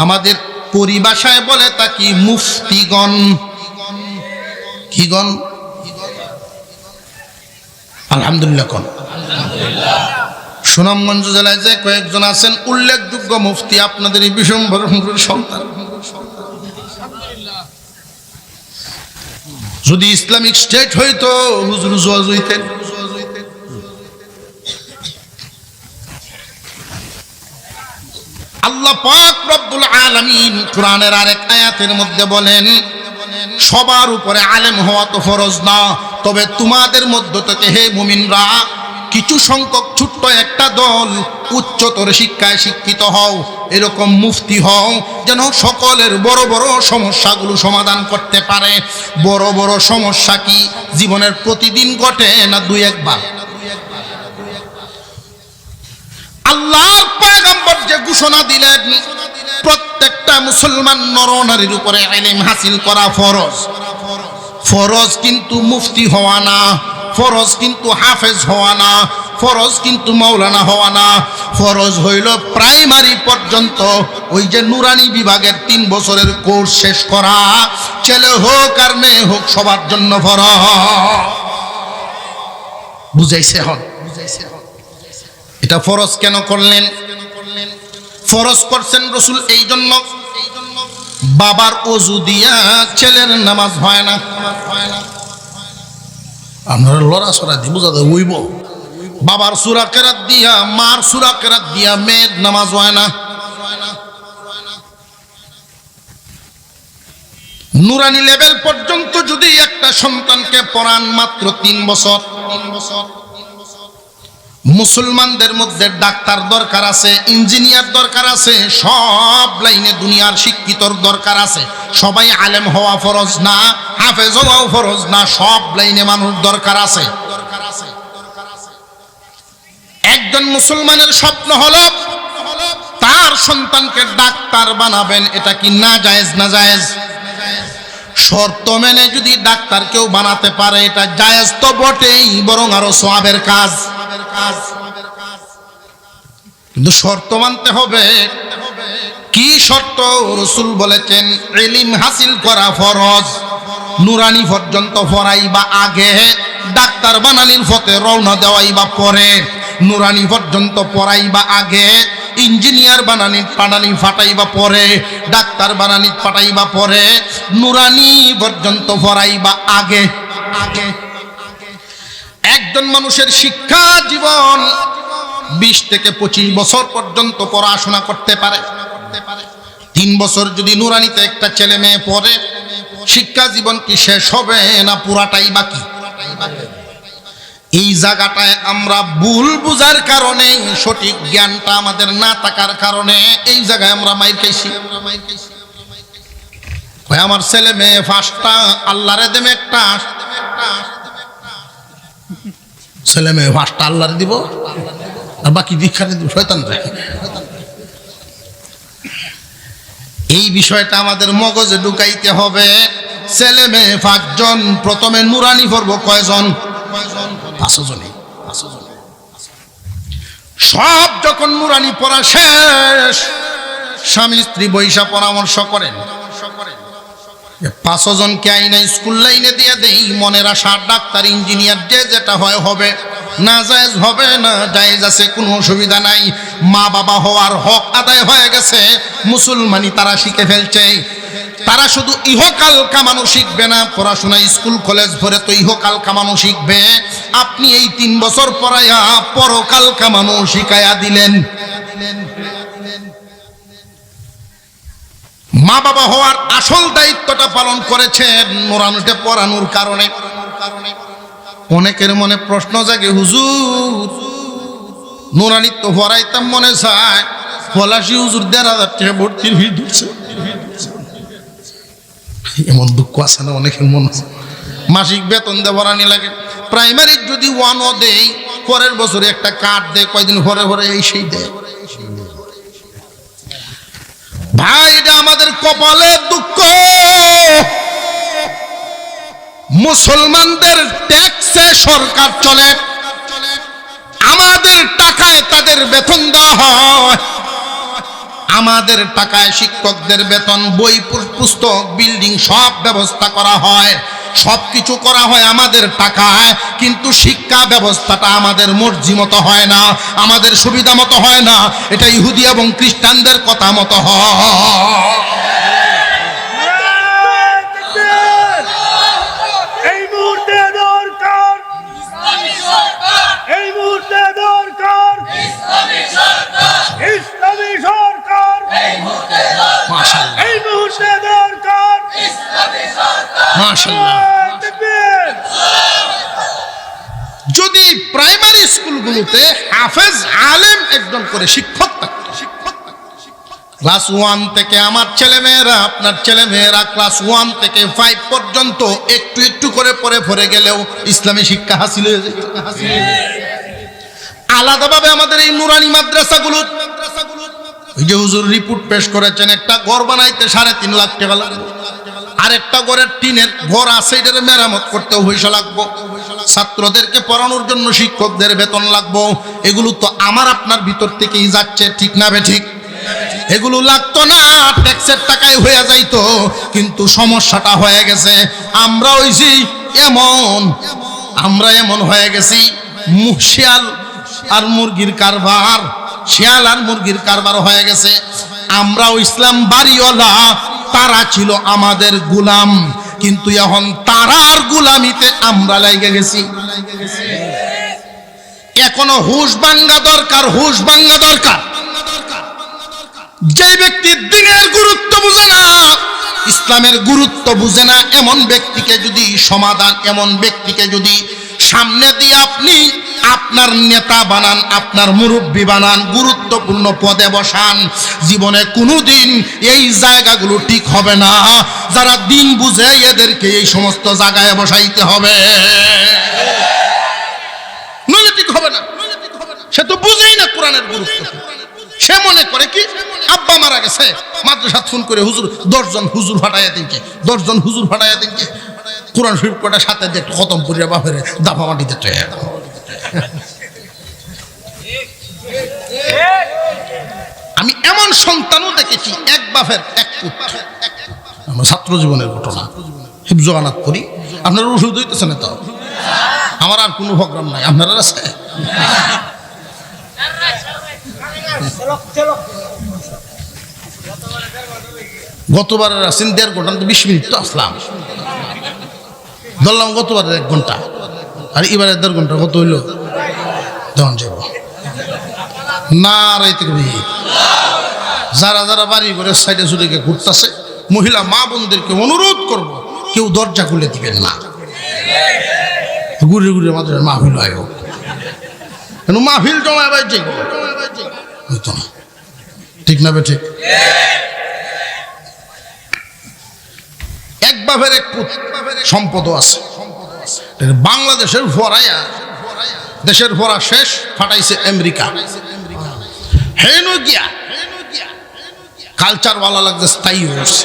আমাদের পরিভাষায় বলে তাকি মুফতিগণ। কিগণ? আলহামদুলিল্লাহ কোন। সুনামগঞ্জ জেলায় যে কয়েকজন আছেন উল্লেখযোগ্য মুফতি, আপনাদের এই বিশ্বম্বর সন্তান। যদি ইসলামিক স্টেট হইতো হুজুর জজ হইতেন। আল্লাহ পাক রব্বুল আলামিন কোরআনের আরেক আয়াতের মধ্যে বলেন, সবার উপরে আলেম হওয়া তো ফরজ না, তবে তোমাদের মধ্য থেকে হে মুমিনরা কিছু সংখ্যক ছোট্ট একটা দল উচ্চতর শিক্ষায় শিক্ষিত হও, এরকম মুফতি হও যেন সকলের বড় বড় সমস্যাগুলো সমাধান করতে পারে। বড় বড় সমস্যা কি জীবনের প্রতিদিন ঘটে না 2-1 বার? আল্লাহর পয়গম্বর যে ঘোষণা দিলেন প্রত্যেকটা মুসলমান নরনারীর উপরে ইলম হাসিল করা ফরজ। ফরজ কিন্তু মুফতি হওয়া না, ফরজ কিন্তু হাফেজ হওয়া না, ফরজ কিন্তু মাওলানা হওয়া না। ফরজ হইল প্রাইমারি পর্যন্ত ওই যে নুরানি বিভাগের 3 বছরের কোর্স শেষ করা, ছেলে হোক আর মেয়ে হোক সবার জন্য ফরজ। বুঝাইছে হন? এটা ফরজ কেন করলেন? ফরজ করছেন রাসূল এই জন্য, বাবার ওযু দিয়া ছেলের নামাজ হয় না। আপনারা লড়াছড়া দিব যাতে হইব, বাবার সূরা কেরাত দিয়া, মার সূরা কেরাত দিয়া মেয়ের নামাজ হয় না। নুরানি লেভেল পর্যন্ত যদি একটা সন্তানকে পড়ান মাত্র 3 বছর, মুসলমানদের মধ্যে ডাক্তার দরকার আছে, ইঞ্জিনিয়ার দরকার আছে, সব লাইনে দুনিয়ার শিক্ষিতর দরকার আছে। সবাই আলেম হওয়া ফরজ না, হাফেজ হওয়াও ফরজ না, সব লাইনে মানুষ দরকার আছে। একজন মুসলমানের স্বপ্ন হলো তার সন্তানকে ডাক্তার বানাবেন, এটা কি না জায়েজ? না জায়েজ। শর্ত মেনে যদি ডাক্তার কেউ বানাতে পারে এটা জায়েজ তো বটেই, বরং আরো সওয়াবের কাজ। কিন্তু শর্ত মানতে হবে। কি শর্ত? রাসূল বলেছেন ইলম হাসিল করা ফরজ, নুরানি পর্যন্ত পড়াই বা আগে, ডাক্তার বানানির পথে রওনা দেওয়াই বা পরে। নুরানি পর্যন্ত পড়াই বা আগে, ইঞ্জিনিয়ার বানানির পাটানি ফাটাই বা পরে, ডাক্তার বানানির পাটাই বা পরে, নুরানি পর্যন্ত পড়াই বা আগে। একজন মানুষের শিক্ষা জীবন 20 থেকে 25 বছর পর্যন্ত পড়াশোনা করতে পারে। 3 বছর যদি নুরানিতে একটা ছেলে মেয়ে পড়ে, শিক্ষা জীবন কি শেষ হবে না পুরাটাই বাকি? এই জায়গাটায় আমরা ভুল বুঝার কারণে, সঠিক জ্ঞানটা আমাদের না থাকার কারণে এই জায়গায় আমরা মাইর খাইছি। আমার ছেলে মেয়ে 5টা, আল্লাহরে দেবে একটা। ছেলে মেয়ে 5টা আল্লাহরে দিব, আর বাকি দীক্ষারে দিব শয়তানরে। এই বিষয়টা আমাদের মগজে ঢুকাইতে হবে। ছেলে মেয়ে 5 জন, প্রথমে নুরানি পড়ব কয়জন? 5 জনে। সব যখন নুরানি পড়া শেষ, স্বামী স্ত্রী বৈশা পরামর্শ করেন 5 জনকে আইনা স্কুল লাইনে দিয়ে দেই। মনের আশা ডাক্তার, ইঞ্জিনিয়ার, যে যেটা হয় হবে, না জায়েজ হবে না, জায়েজ আছে, কোনো অসুবিধা নাই। মা বাবা হওয়ার হক আদায় হয়ে গেছে, মুসলমানি তারা শিখে ফেলছে। তারা শুধু ইহকাল কামানো শিখবে না, পড়াশোনা স্কুল কলেজ ভরে তো ইহকাল কামানো শিখবে। আপনি এই 3 বছর পড়াইয়া পরকাল কামানো শিখাইয়া দিলেন। মা বাবা হওয়ার আসল দায়িত্বটা পালন করেছেন নুরানিতে পড়ানোর কারণে। অনেকের মনে প্রশ্ন জাগে, হুজুর নুরানি তো পড়াইতাম, মনে চায় পলাশি হুজুর 1,500 টাকা ভর্তির ভিড় ধরছে। এমন দুঃখ আছে না অনেকের মনে? মাসিক বেতন দিয়ে পড়ানি লাগে। প্রাইমারি যদি 1ও দেই, পরের বছরে একটা কার্ড দেয়, কয়দিন পরে পরে এই সেই দেয়। ভাই, এটা আমাদের কপালের দুঃখ। মুসলমানদের ট্যাক্সে সরকার চলে, আমাদের টাকায় তাদের বেতন দেওয়া হয়। আমাদের টাকায় শিক্ষকদের বেতন, বই পুস্তক, বিল্ডিং সব ব্যবস্থা করা হয়, সবকিছু করা হয় আমাদের টাকায়। কিন্তু শিক্ষা ব্যবস্থাটা আমাদের মর্জি মতো হয় না, আমাদের সুবিধা মতো হয় না। এটা ইহুদি এবং খ্রিস্টানদের কথা মতো হয়। এই মুহূর্তে দরকার ইসলামী সরকার, এই মুহূর্তে দরকার ইসলামী সরকার, ইসলামী সরকার, এই মুহূর্তে দরকার, মাশাআল্লাহ, এই মুহূর্তে দরকার ইসলামী সরকার, মাশাআল্লাহ। যদি প্রাইমারি স্কুলগুলোতে হাফেজ আলেম একজন করে শিক্ষক থাকতো, ক্লাস 1 থেকে আমার ছেলেমেয়েরা, আপনার ছেলেমেয়েরা ক্লাস 1 থেকে 5 পর্যন্ত একটু একটু করে পড়ে গেলেও ইসলামী শিক্ষা হাসিল হয়ে যায়। আলাদাভাবে আমাদের এই নুরানি মাদ্রাসাগুলো, ওই যে হুজুর রিপোর্ট পেশ করেছেন, একটা ঘর বানাইতে 3.5 লাখ টাকা লাগবে, আরেকটা ঘরের টিনের ঘর আছে, এটার মেরামত করতে পয়সা লাগবে, ছাত্রদেরকে পড়ানোর জন্য শিক্ষকদের বেতন লাগবে। এগুলো তো আমার আপনার ভিতর থেকেই যাচ্ছে, ঠিক না বেঠিক? এগুলো লাগতো না, ট্যাক্সের টাকায় হয়ে যাইতো। কিন্তু সমস্যাটা হয়ে গেছে, আমরা এমন হয়ে গেছি, শিয়াল আর মুরগির কারবার, শিয়াল আর মুরগির কারবার হয়ে গেছে। আমরাও ইসলাম বাড়িওয়ালা, তারা ছিল আমাদের গোলাম, কিন্তু এখন তারার গোলামিতে আমরা লেগে গেছি। এখনো হুশ ভাঙ্গা দরকার, হুশ ভাঙ্গা দরকার। যে ব্যক্তি দ্বীনের গুরুত্ব বুঝে না, ইসলামের গুরুত্ব বুঝে না, এমন ব্যক্তিকে যদি সমাধান, এমন ব্যক্তিকে যদি সামনে দিয়ে আপনি আপনার নেতা বানান, আপনার মুরব্বী বানান, গুরুত্বপূর্ণ পদে বসান, জীবনে কোনোদিন এই জায়গাগুলো ঠিক হবে না। যারা দিন বুঝে এদেরকে এই সমস্ত জায়গায় বসাইতে হবে, নইলে ঠিক হবে না। সে তো বুঝেই না কোরআনের গুরুত্ব। সে মনে করে কি, আব্বা মারা গেছে, মাদ্রাসা ফোন করে হুজুর 10 জন হুজুর ফাটাইয়া দিনকে, 10 জন হুজুর ফাটাইয়া দিনকে, কোরআন শরীফ কটা সাথে দিয়ে খতম করিয়া বাপের দাফা মাটিতে চয়ে। আমি এমন সন্তানও দেখেছি, এক বাপের এক পুত্র। আমার ছাত্র জীবনের ঘটনা, হিফজগানাত করি। আপনারা ওষুধ হইতেছে না তো? আমার আর কোনো প্রোগ্রাম নাই, আপনারা আছে? গতবারের আছেন 1.5 ঘন্টা, তো 20 মিনিট তো আসলাম, ধরলাম গতবারের 1 ঘন্টা, আর এবারে 1.5 ঘন্টা কত হইল? তখন যাব নারে তাকবীর। যারা যারা বাড়ি করে সাইডে সুরে ঘুরতেছে মহিলা মা বোনদেরকে অনুরোধ করব কেউ দরজা খুলে দিবেন না, ঘুরে ঘুরে আমাদের মাহফিল হয় কেন মাহফিল জমা ভাই ঠিক হইতো না, ঠিক না বেঠিক? এক বাপের এক পুত সম্পদও আছে। বাংলাদেশের ফরাইয়া দেশের ফরা শেষ ফাটাইছে আমেরিকা। হেনো গিয়া কালচার वाला লাগছে স্থায়ী হয়েছে,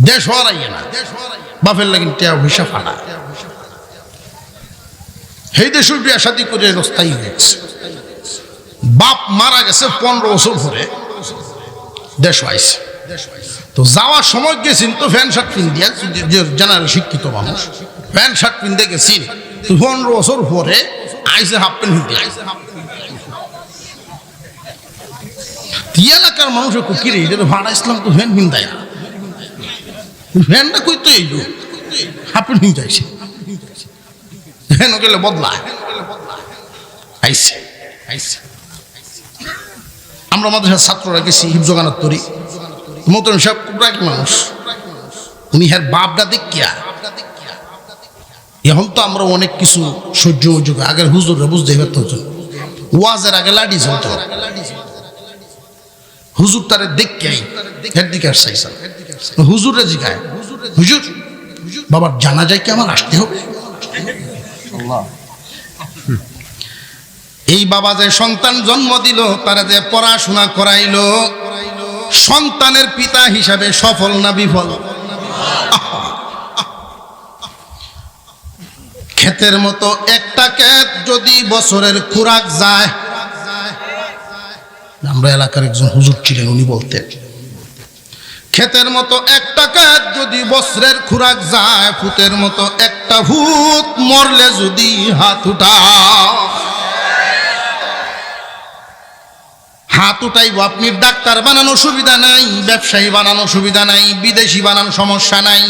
দেশ হরাইয়ে না বাপের লাগিন টিয়া পয়সা ফাটা। সেই দেশের বিয়া শাদী করে স্থায়ী হয়েছে। বাপ মারা গেছে 15 বছর পরে দেশ আইছে। তো যাওয়ার সময় গেছেন তো ফ্যান শার্ট পিন দিয়া, জেনারেল শিক্ষিত মানুষ ফ্যান শার্ট পিনতে গেছেন। 15 বছর পরে আইসে হাফ প্যান্ট দিয়ে। এলাকার মানুষের কিরে ভাড়া ইসলাম তো ফ্যান পিন দেয় না, ফ্যানটা কই তো এইলো হাফ প্যান্ট পিনতে আইসে, ফ্যান গেলে বদলায় আইসে আইসে। আমরা আমাদের ছাত্ররা গেছি হিফজগানার তরি মতন সব কুবরাকি মানুষ, উনি হ্যার বাপটা দেখিয়া এখন তো আমরা অনেক কিছু সহ্য যোগ। আগের হুজুররা বুঝতে পারতো, ওয়াজের আগে লাঠি চলতো, হুজুর তারে দেখিয়াই হের দিকে আসছে। হুজুরে জিগায়, হুজুর বাবার জানা যায় কি আমার আসতে হবে? এই বাবা যে সন্তান জন্ম দিল, তারা যে পড়াশোনা করাইলো, সন্তানের পিতা হিসাবে সফল না বিফল? ক্ষেতের মতো একটা ক্ষেত যদি বছরের খুরাক যায়, আমরা এলাকার একজন হুজুর ছিলেন, উনি বলতেন ক্ষেতের মতো একটা ক্ষেত যদি বছরের খুরাক যায়, ভূতের মতো একটা ভূত মরলে যদি হাত উঠাও, হাত উঠাইব। আপনি ডাক্তার বানানো সুবিধা নাই, ব্যবসায়ী বানানো সুবিধা নাই, বিদেশি বানানো সমস্যা নাই।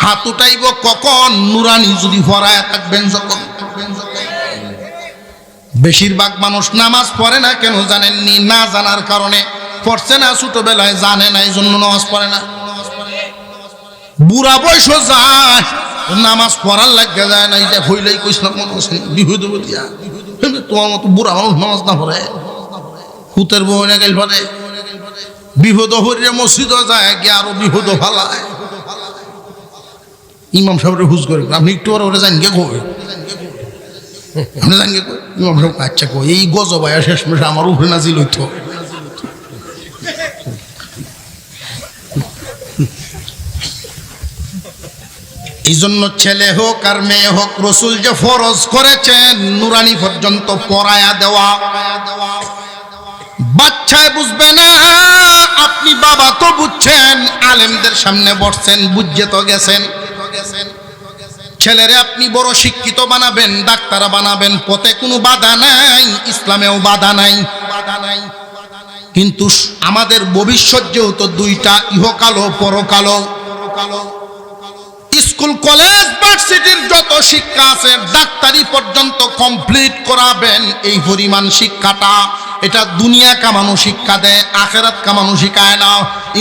হাত উঠাইব কখন? নুরানি যদি ভরায় থাকবেন যখন। বেশিরভাগ মানুষ নামাজ পড়ে না কেন জানেননি? না জানার কারণে। পড়ছে না, ছোটবেলায় জানে না, এই জন্য নামাজ পড়ে না। বুড়া বয়স যায় নামাজ পড়ার লাগে যায় না। এই যে হইলেই কইসলাম মনে হচ্ছে বিহুদ বলিয়া, তোমার মতো বুড়া মানুষ নামাজ না পড়ে, হুতের বউ না গেল পরে বিহুদ হরিয়া মসজিদ যায় গিয়ে আরো বিহুদ ফালায়। ইমাম সাহেবের হুজ করে, আপনি একটু ওরা জান গে কই, আপনি জান গে কই? ইমাম সাহেব আচ্ছা কই, এই গজবায়া শেষ মেশে আমার উপরে নাজিল হইতো। এই জন্য ছেলে হোক আর মেয়ে হোক, রসুল যে ফরজ করেছেন নুরানি পর্যন্ত পড়ায়া দেওয়া। বাচ্চায় বুঝবে না, আপনি বাবা তো বুঝছেন, আলেমদের সামনে বসছেন, বুঝে তো গেছেন। ছেলেরে আপনি বড় শিক্ষিত বানাবেন, ডাক্তার বানাবেন, পথে কোনো বাধা নাই, ইসলামেও বাধা নাই। কিন্তু আমাদের ভবিষ্যৎ যেহেতু দুইটা, ইহকালো পরকালো। স্কুল কলেজ ভার্সিটির যত শিক্ষা আছে, ডাক্তারি পর্যন্ত কমপ্লিট করাবেন। এই পরিমাণ শিক্ষাটা, এটা দুনিয়া কামানো শিক্ষা দেয়, আখেরাত কামানো শিখায় না।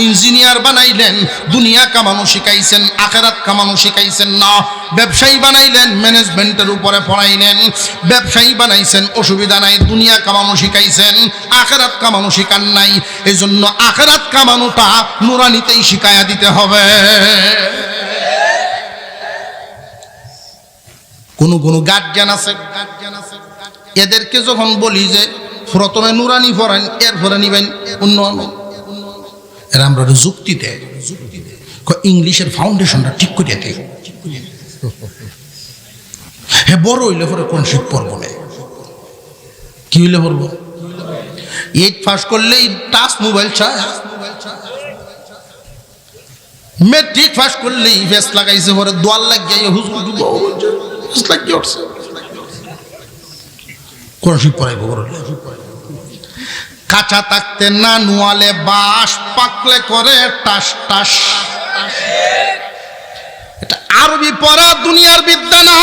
ইঞ্জিনিয়ার বানাইলেন, দুনিয়া কামানো শিখাইছেন, আখেরাত কামানো শিখাইছেন না। ব্যবসায়ী বানাইলেন, ম্যানেজমেন্টের উপরে পড়াইলেন। ব্যবসায়ী বানাইছেন, অসুবিধা নাই, দুনিয়া কামানো শিখাইছেন, আখেরাত কামানো শিখান নাই। এই জন্য আখেরাত কামানোটা নুরানিতেই শিখাইয়া দিতে হবে। কোন গার্জিয়ান আছে, এদেরকে যখন বলি যে প্রথমে নুরানি পড়ান, এরপরে নিবেন অন্য, এরা আমরা যুক্তি দেয়, ইংলিশের ফাউন্ডেশনটা ঠিক করে দেয়। হ্যাঁ, বড় হইলে পরে কোন শিখ পড়বো না, কি হইলে পড়বো? 8 পাস করলেই টাচ মোবাইল চায়, মেট্রিক পাস করলেই ফেস লাগাইছে, পরে দোয়াল লাগিয়ে হুজুর লাগিয়ে উঠছে। কোন শিখ পড়াইবো? কাঁচা থাকতে না নুয়ালে বাস, পাকলে করে টাস টাস। এটা আরবি পড়া দুনিয়ার বিদ্যা না।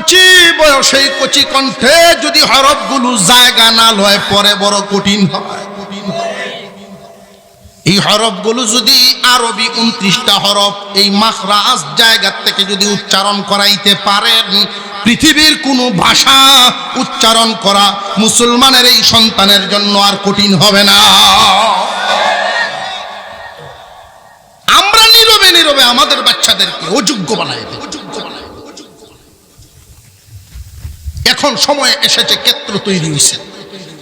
কচি বয়সে কচি কণ্ঠে যদি হরফগুলো জায়গা না লয় পরে বড় কঠিন হয়। এই হরফগুলো যদি আরবি 29টা হরফ এই মাখরাজ জায়গা থেকে যদি উচ্চারণ করাইতে পারেন, পৃথিবীর কোনো ভাষা উচ্চারণ করা মুসলমানের এই সন্তানের জন্য আর কঠিন হবে না। আমরা নীরবে নীরবে আমাদের বাচ্চাদেরকে অযোগ্য বানাই দেব। এখন সময় এসেছে, ক্ষেত্র তৈরি হয়েছে।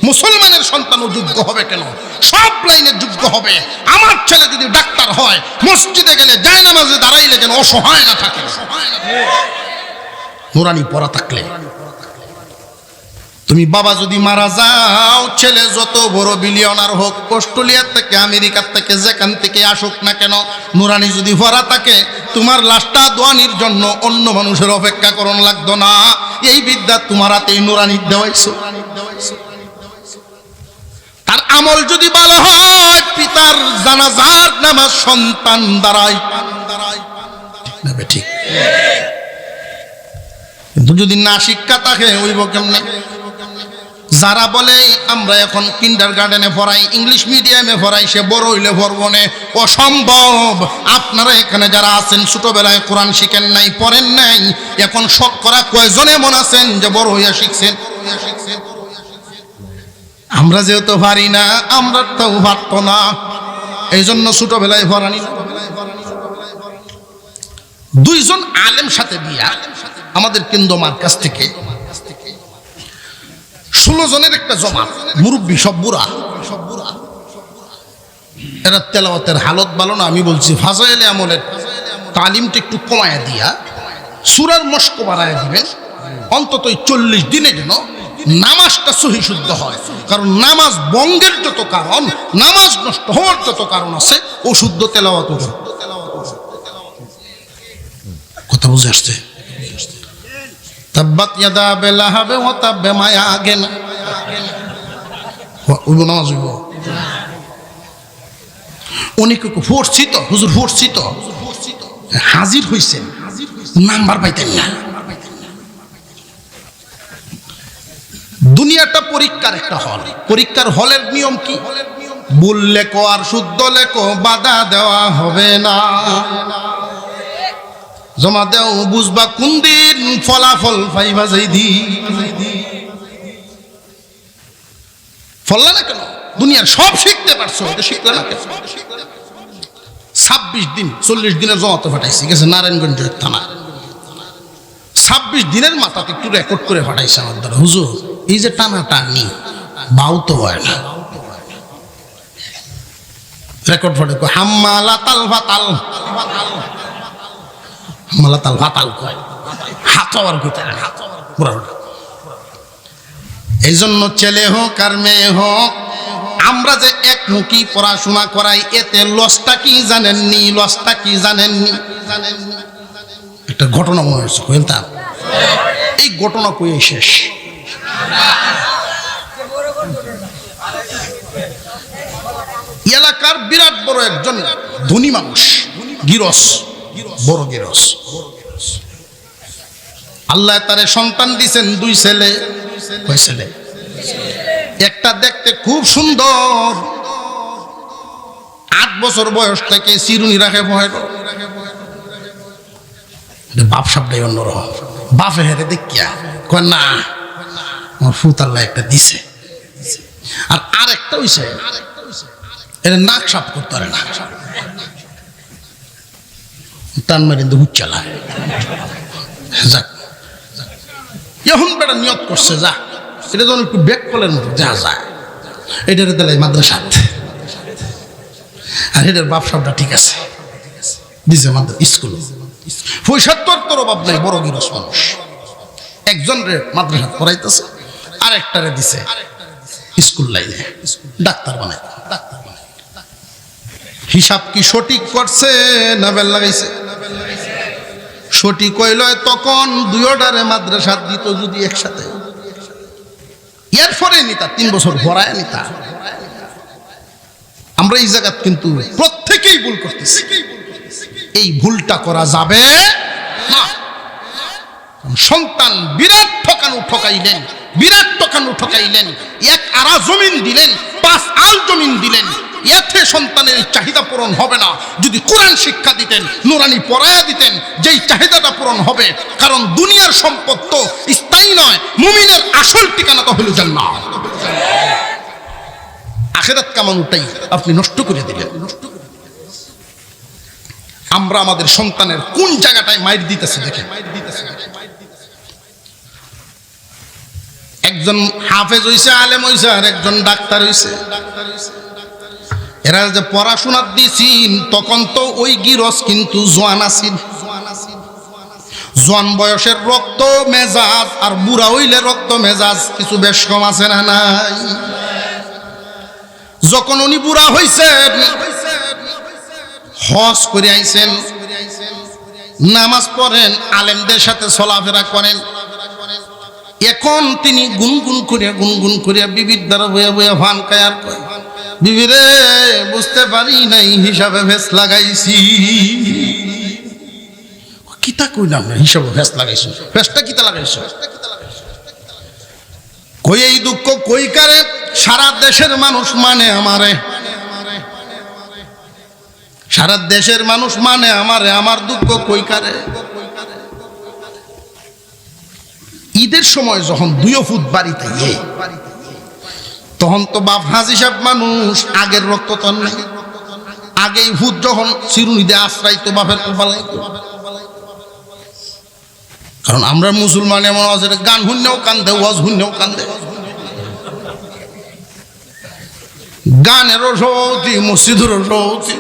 মুসলমানের সন্তান যোগ্য হবে কেন? সব লাইনে যোগ্য হবে। আমার ছেলে যদি ডাক্তার হয়, মসজিদে গেলে জায়নামাজে দাঁড়াইলে যেন অসহায় না থাকে, নুরানি পড়া থাকলে। তুমি বাবা যদি মারা যাও, ছেলে যত বড় বিলিয়নার হোক, অস্ট্রেলিয়া থেকে আমেরিকার থেকে যেখান থেকে আসুক না কেন, নুরানি যদি পড়া থাকে, তোমার লাশটা দোয়ানির জন্য অন্য মানুষের অপেক্ষা করণ লাগতো না। এই বিদ্যা তোমার হাতে নুরানি দেওয়াইছো। আর আমল যদি ভালো হয়, পিতার জানাজার নামাজ সন্তান দাঁড়ায়, ঠিক। কিন্তু যদি না শিক্ষা থাকে ওইব কেমনে? যারা বলে আমরা এখন কিন্ডারগার্টেনে পড়াই, ইংলিশ মিডিয়ামে পড়াই, সে বড় হইলে পড়ব না, অসম্ভব। আপনারা এখানে যারা আছেন ছোটবেলায় কোরআন শিখেন নাই, পড়েন নাই, এখন শতকরা কয়জন এমন আছেন যে বড় হইয়া শিখছেন? আমরা যেহেতু পারি না, আমরা তো পারতো না, এই জন্য ছোটবেলায় পড়ানি। দুইজন আলেম সাথে দিয়া আমাদের কেন্দ্র মার্কাজ থেকে 16 জনের একটা জমা, মুরব্বী সব বুড়া। এরা তেলাওয়াতের হালত ভালো না। আমি বলছি ফাজাইলে আমলের তালিমটা একটু কমায়া দিয়া সূরার মশক বাড়ায় দিবেন, অন্তত 40 দিনে যেন নামাজটা সহি শুদ্ধ হয়। কারণ নামাজ বঙ্গের যত কারণ, নামাজ নষ্ট হওয়ার যত কারণ আছে, অশুদ্ধ তেলাওয়াত। কথা বুঝে আসছে? তাব্বাত ইয়াদা আবি লাহাব ওয়া তাব মা ইয়াগেন, ওই নামাজ হইব। অনেকে পড়ছি তো হুজুর, পড়ছি তো, হাজির হইছেন, নাম্বার পাইতেন না। দুনিয়াটা পরীক্ষার একটা হল। পরীক্ষার হলের নিয়ম কি? ভুল লেখো আর শুদ্ধ লেখো, বাধা দেওয়া হবে না। জমা দেও, বুঝবা কোন দিন, ফলাফল পাইবা যেই দিন। ফললা না কেন? দুনিয়ার সব শিখতে পারছো, এটা শিখলে না কেন? 26 দিন 40 দিনের জমাতে পাঠাইছি, গেছে নারায়ণগঞ্জ থানা। 26 দিনের মাথাতে একটু রেকর্ড করে পাঠাইছে আমার দ্বারা। হুজুর এই যে টানা টানি বাউ তো হয় না, রেকর্ড ফাটে হাম্মালা তাল ফাতাল, হাম্মালা তাল ফাতাল কয়, হাত হওয়ার কথা। এই জন্য ছেলে হোক আর মেয়ে হোক, আমরা যে একমুখী পড়াশোনা করাই, এতে লসটা কি জানেননি? লসটা কি জানেননি? একটা ঘটনা মনে হচ্ছে, কইতাম এই ঘটনা কই শেষ। এলাকার বিরাট বড় একজন ধনী মানুষ, গিরস, বড় গিরস। আল্লাহ তারে সন্তান দিয়েছেন 2 ছেলে। কয় ছেলে? একটা দেখতে খুব সুন্দর, 8 বছর বয়স থেকে চিরুনি রাখে ভয়। বাপ সাপটাই অন্যরকম। বাপে হেরে দেখিয়া কয় না, আমার ফুত আল্লাহ একটা দিছে। আর আরেকটা হইছে এটা নাক সাপ করতে পারে না, টান মারি হুচ্চালায়। যাক, এখন বেটা নিয়ত করছে, যা এটা যখন একটু ব্যাক কলের মতো যা যায়, এটার দিলে মাদ্রাসাত। আর এটার বাপ সাপটা ঠিক আছে, দিছে স্কুল। পয়সার তোর অভাব নাই, বড় গিরস মানুষ। একজন রে মাদ্রাসা পড়াইতেছে, আরেকটারে দিছে স্কুল লাইনে ডাক্তার বানাই। হিসাব কি সঠিক করছে না বেল লাগাইছে? সঠিক হইল তখন 2টারে মাদ্রাসা দিত যদি একসাথে, এরপরে নিতা 3 বছর পড়ায় নিতা। আমরা এই জায়গা কিন্তু প্রত্যেকেই ভুল করতেছি। এই ভুলটা করা যাবে না। সন্তান বিরাট ঠকানো ঠকাইলেন, এক আরা জমিন দিলেন, 5 আল জমিন দিলেন। এতে সন্তানের চাহিদা পূরণ হবে না। যদি কোরআন শিক্ষা দিতেন, নুরানি পড়ায়া দিতেন, যেই চাহিদাটা পূরণ হবে। কারণ দুনিয়ার সম্পদ তো স্থায়ী নয়, মুমিনের আসল ঠিকানা তো হলো জান্নাত। আখিরাত কামানোটাই আপনি নষ্ট করে দিলেন। আমরা আমাদের সন্তানের কোন জায়গাটায় মাইর দিতেছে দেখেন। একজন হাফেজ হইছে, আলেম হইছে, আর একজন ডাক্তার হইছে। এরা যে পড়াশোনা দিয়েছেন তখন তো ওই গিরস কিন্তু জোয়ান আছেন। জোয়ান বয়সের রক্ত মেজাজ আর বুড়া হইলে রক্ত মেজাজ কিছু বেশ কম আছে না নাই? যখন উনি বুড়া হইছেন, হজ করে আইছেন, নামাজ পড়েন, আলেমদের সাথে চলাফেরা করেন। এখন তিনি গুনগুন করিয়া বিবির দ্বারা বইয়া বইয়া ভান কায়ার করেন, বিবি রে বুঝতে পারি নাই, হিসাবে ভেস লাগাইছি। কিতা কইলাম না, হিসাবে ভেস লাগাইছো। ভেসটা কিতা লাগাইছো? কই এই দুঃখ কই কারে? সারা দেশের মানুষ মানে আমারে, সারা দেশের মানুষ মানে আমারে, আমার দুঃখ কই কারে? ঈদের সময় যখন 2 ফুট বাড়িতে তখন তো বাপ হাজি সাহেব মানুষ, আগের রক্ত তো নাই। আগেই ভূত যখন চিরুনিতে আশ্রাইতো বাপের কপালে। কারণ আমরা মুসলমান এমন আছে, গান শুনলেও কান্দে, ওয়াজ শুনলেও কান্দে। গানেরও সৌতি, মসজিদেরও সৌতি,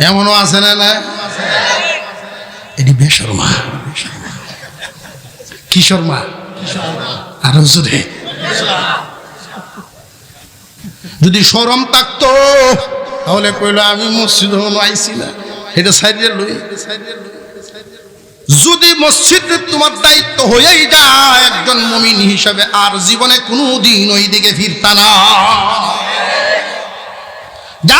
এমনও আছে না? না, এটি বেশরমা। কি শর্মা? আরো জোরে। যদি শরম থাকতো তাহলে কইলো আমি মসজিদ আইছি না, এটা সাইডে লই। যদি মসজিদে তোমার দায়িত্ব হয়েই যায় একজন মুমিন হিসাবে, আর জীবনে কোনোদিন ওই দিকে ফিরতা না।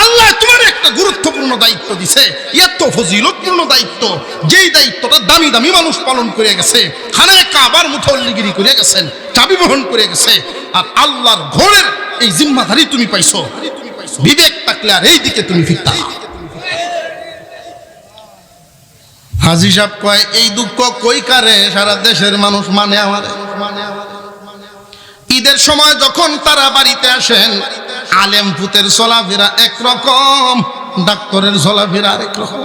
আল্লাহ তোমার একটা গুরুত্বপূর্ণ দায়িত্ব দিছে, এত ফজিলতপূর্ণ দায়িত্ব, যেই দায়িত্বটা দামি দামি মানুষ পালন করে গেছে, খানায় কাবার মুতল্লিগিরি করে গেছেন, চাবি বহন করে গেছে, আর আল্লাহর ঘরের এই জিম্মাদারি তুমি পাইছো। বিবেক থাকলে আর এই দিকে তুমি ফিরতা না। হাজি সাহেব কয় এই দুঃখ কই কারে? সারা দেশের মানুষ মানে আমারে। ঈদের সময় যখন তারা বাড়িতে আসেন, আলেম পুতের চলাফেরা একরকম, ডাক্তারের চলাফেরা আরেক রকম।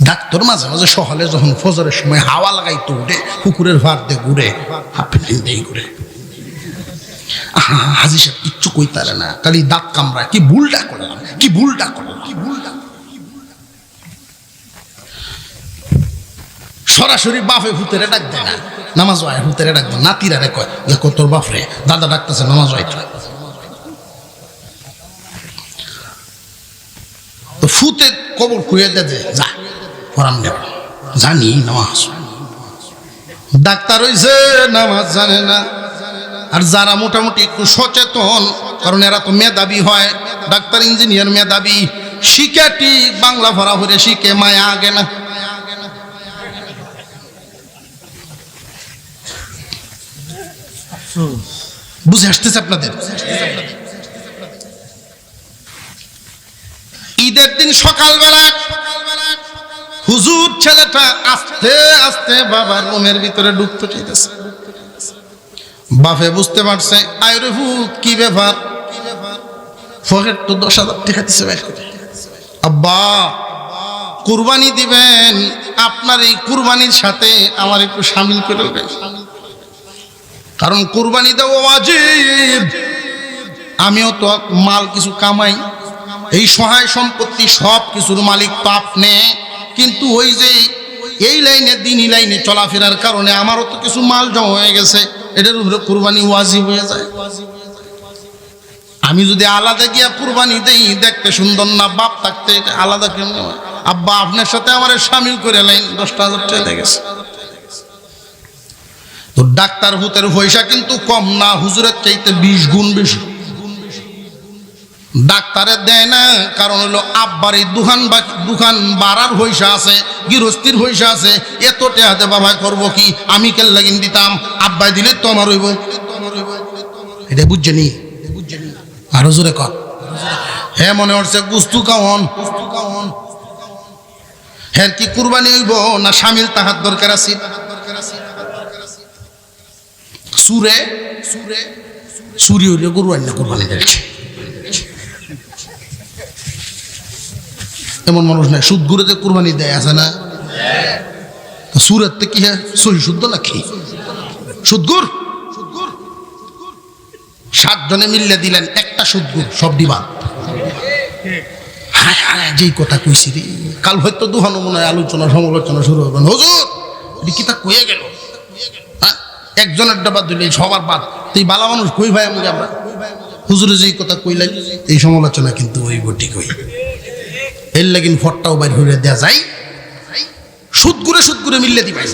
ডাক্তার মাঝে মাঝে সকালে যখন ফজরের সময় হাওয়া লাগাইতো, উঠে কুকুরের ভার দিয়ে ঘুরে, হাফিন দিয়ে ঘুরে। হাজি সাহেব কিচ্ছু কইতারে না, খালি দাঁত কামড়ায়, কি ভুলটা করলাম, কি ভুলটা করলাম, কি ভুলটা। সরাসরি বাপে ভূতেরে ডাক দেয় না, নামাজ হয় ভূতেরে ডাক দেয়, নাতিরা রে কয় দেখো তোর বাপরে দাদা ডাকতেছে নামাজ হয়। তো ফুতে কবর খুঁয়ে দে, যা পড়াম নেব, জানি নামাজ। ডাক্তার হইছে, নামাজ জানে না। আর যারা মোটামুটি একটু সচেতন, কারণ এরা তো মেধাবী হয়, ডাক্তার ইঞ্জিনিয়ার মেধাবী, শিখে ঠিক বাংলা ভরা ভরে শিখে, মায়া আগে না। বুঝে আসতেছে আপনাদের? ঈদের দিন সকালবেলা হুজুর ছেলেটা আস্তে আস্তে বাবার রুমের ভিতরে ঢুকতে চাইতেছে। বাপে বুঝতে পারছে, আয়রে ভূত, কি ব্যাপার? ফকেট তো 10,000 টাকা দিছে ভাই। আব্বা কুরবানি দিবেন, আপনার এই কুরবানির সাথে আমার একটু শামিল করে দেবেন, কারণ কুরবানি দেওয়া ওয়াজিব। আমিও তো মাল কিছু কামাই, এই সহায় সম্পত্তি সব কিছুর মালিক তো আপনি, কিন্তু ওই যে এই লাইনে দিনই লাইনে চলাফেরার কারণে আমারও তো কিছু মাল জমা হয়ে গেছে, এটার উপরে কুরবানি ওয়াজিব হয়ে যায়। আমি যদি আলাদা গিয়া কুরবানি দেই, দেখতে সুন্দর না, বাপ থাকতে এটা আলাদা কেমন হয়? আব্বা আপনার সাথে আমার শামিল করে লাইন 10,000 টাকা লেগে গেছে। তো ডাক্তার ভূতের পয়সা কিন্তু কম না, হুজুরের চাইতে 20 গুণ বেশি। ডাক্তারে দেয় না, কারণ হলো আব্বার এই দোকান বাড়ার হইসা আছে, গৃহস্থির হইসা আছে, এত টেহাতে বাবা করবো কি, আমি কেন লাগিন দিতাম, আব্বাই দিলে তো আমার হইব। এটা বুঝছে নি? আরো জোরে কর। হ্যাঁ মনে হচ্ছে গুস্তু কাওন, হ্যাঁ কি কুরবানি হইব না শামিল তাহার দরকার আছে? সুরে সুরি হইলে কুরবানি না কুরবানি দেখছে এমন মানুষ নাই। সুদ ঘুরেতে কুরবানি দেয় আছে না? সুরের থেকে কি সহি শুদ্ধ নাকি? সুদগুর 7 জনে মিললে দিলেন একটা সুদগুর, সব দিবা। হ্যাঁ হ্যাঁ যেই কথা কইছি রে, কাল হয়তো দুহানো মনে হয় আলোচনা সমালোচনা শুরু হবে। হুজুর কি তা কয়ে গেল, হ্যাঁ একজনের ডাবা দিলে সবার বাদ, এই বালা মানুষ কই ভাই আমি আমরা হুজুরে যেই কথা কইলাই এই সমালোচনা কিন্তু ওই বটি কই এর লাগিন ফটটাও বাইর হইয়া দেয়া যায়। সুদ ঘুরে মিললে দিবাই,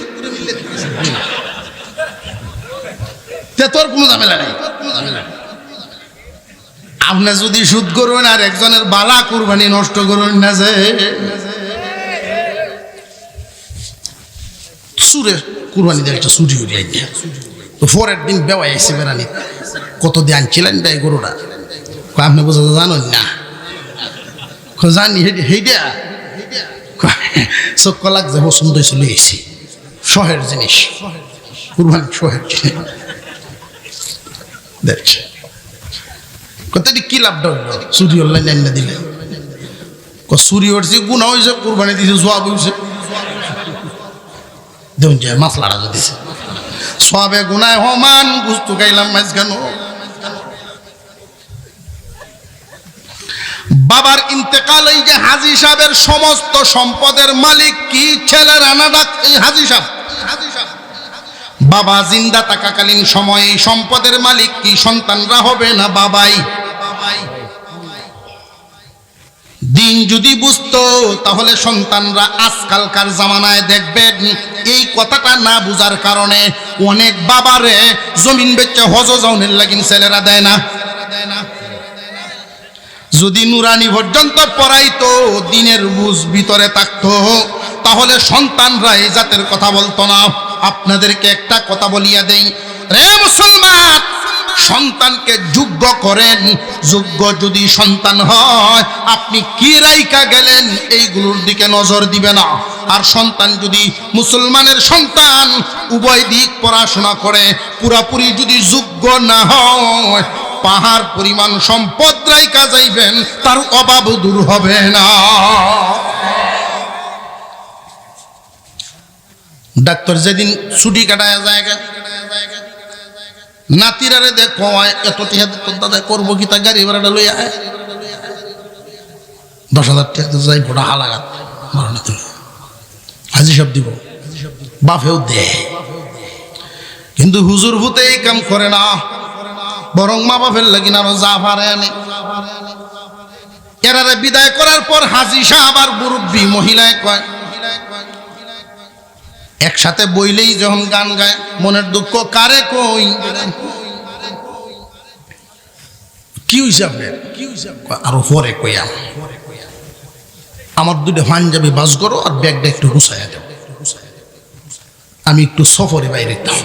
তোর কোনো ঝামেলা নাই। আপনি যদি সুদ করবেন আর একজনের বালা কুরবানি নষ্ট করবেন না, যে সুরে কুরবানি দেয় একটা সুরি উড়িয়ে দিয়ে তো পরের দিন বেওয়াই আইসে বেড়ানি কত দিয়ে আনছিলেন দেয় গরুটা, আপনি বোঝা জানেন না? জানি হেইডা চক্ক লাগছে, পছন্দ চলে গেছি, শহের জিনিস কুরবানি, শহের জিনিস দেখছে কতটি কি লাভটা হইল? চুরি অনলাইন আইনা দিলে চুরি হচ্ছে গুণা হয়েছে, কুরবানি দিছে জবাব হয়েছে, দেখুন যে মাছ লাড়া দিছে সবে গুনায় হমান, গুস্তু খাইলাম মাছ কেন? বাবার ইন্তেকাল, এই যে হাজী সাহেবের সমস্ত সম্পদের মালিক কি ছেলের আনাডা? এই হাজী সাহেব বাবা জিন্দা থাকাকালীন সময়ে সম্পদের মালিক কি সন্তানরা হবে না বাবাই? দিন যদি বুঝতো তাহলে সন্তানরা আজকালকার জামানায় দেখবেন এই কথাটা না বুঝার কারণে অনেক বাবারে জমিন বেচে হজ যাওনের লাগিন ছেলেরা দেয় না। যদি নুরানি পর্যন্ত পড়াইতো, দিনের বুঝ ভিতরে থাকতো, তাহলে সন্তানরা এই জাতের কথা বলতো না। আপনাদেরকে একটা কথা বলিয়া দেই রে মুসলমান, সন্তানকে যোগ্য করেন, যোগ্য যদি সন্তান হয় আপনি কি রাইকা গেলেন এইগুলোর দিকে নজর দিবে না। আর সন্তান যদি মুসলমানের সন্তান উভয় দিক পড়াশোনা করে, পুরাপুরি যদি যোগ্য না হয়, পাহাড় পরিমাণ সম্পদ রাইকা যাইবেন, তার অভাব দূর হবে না। ডাক্তার যেদিন ছুটি কাটায় জায়গা নাতিরারে দেখ এত টিহা দাদা করবো কি, তা গাড়ি ভাড়াটা লইয়া 10,000 টাকা যাই গোটা হালাগাত হাজি সব দিব, বাপেও দে, কিন্তু হুজুর ভূতে এই কাম করে না, বরং মা বাপের লাগিন আরো যা পারে আনে। এরারে বিদায় করার পর হাজি সাহেব আর মুরব্বী মহিলায় কয়, একসাথে বইলেই যখন গান গায়, মনের দুঃখ কারে কই, কি হইছে আপনার, আরো পরে কইয়াম, আমার দুটো পাঞ্জাবি বাস করো আর ব্যাগটা একটু গুছাইয়া দেব, আমি একটু সফরে বাইরে যেতাম,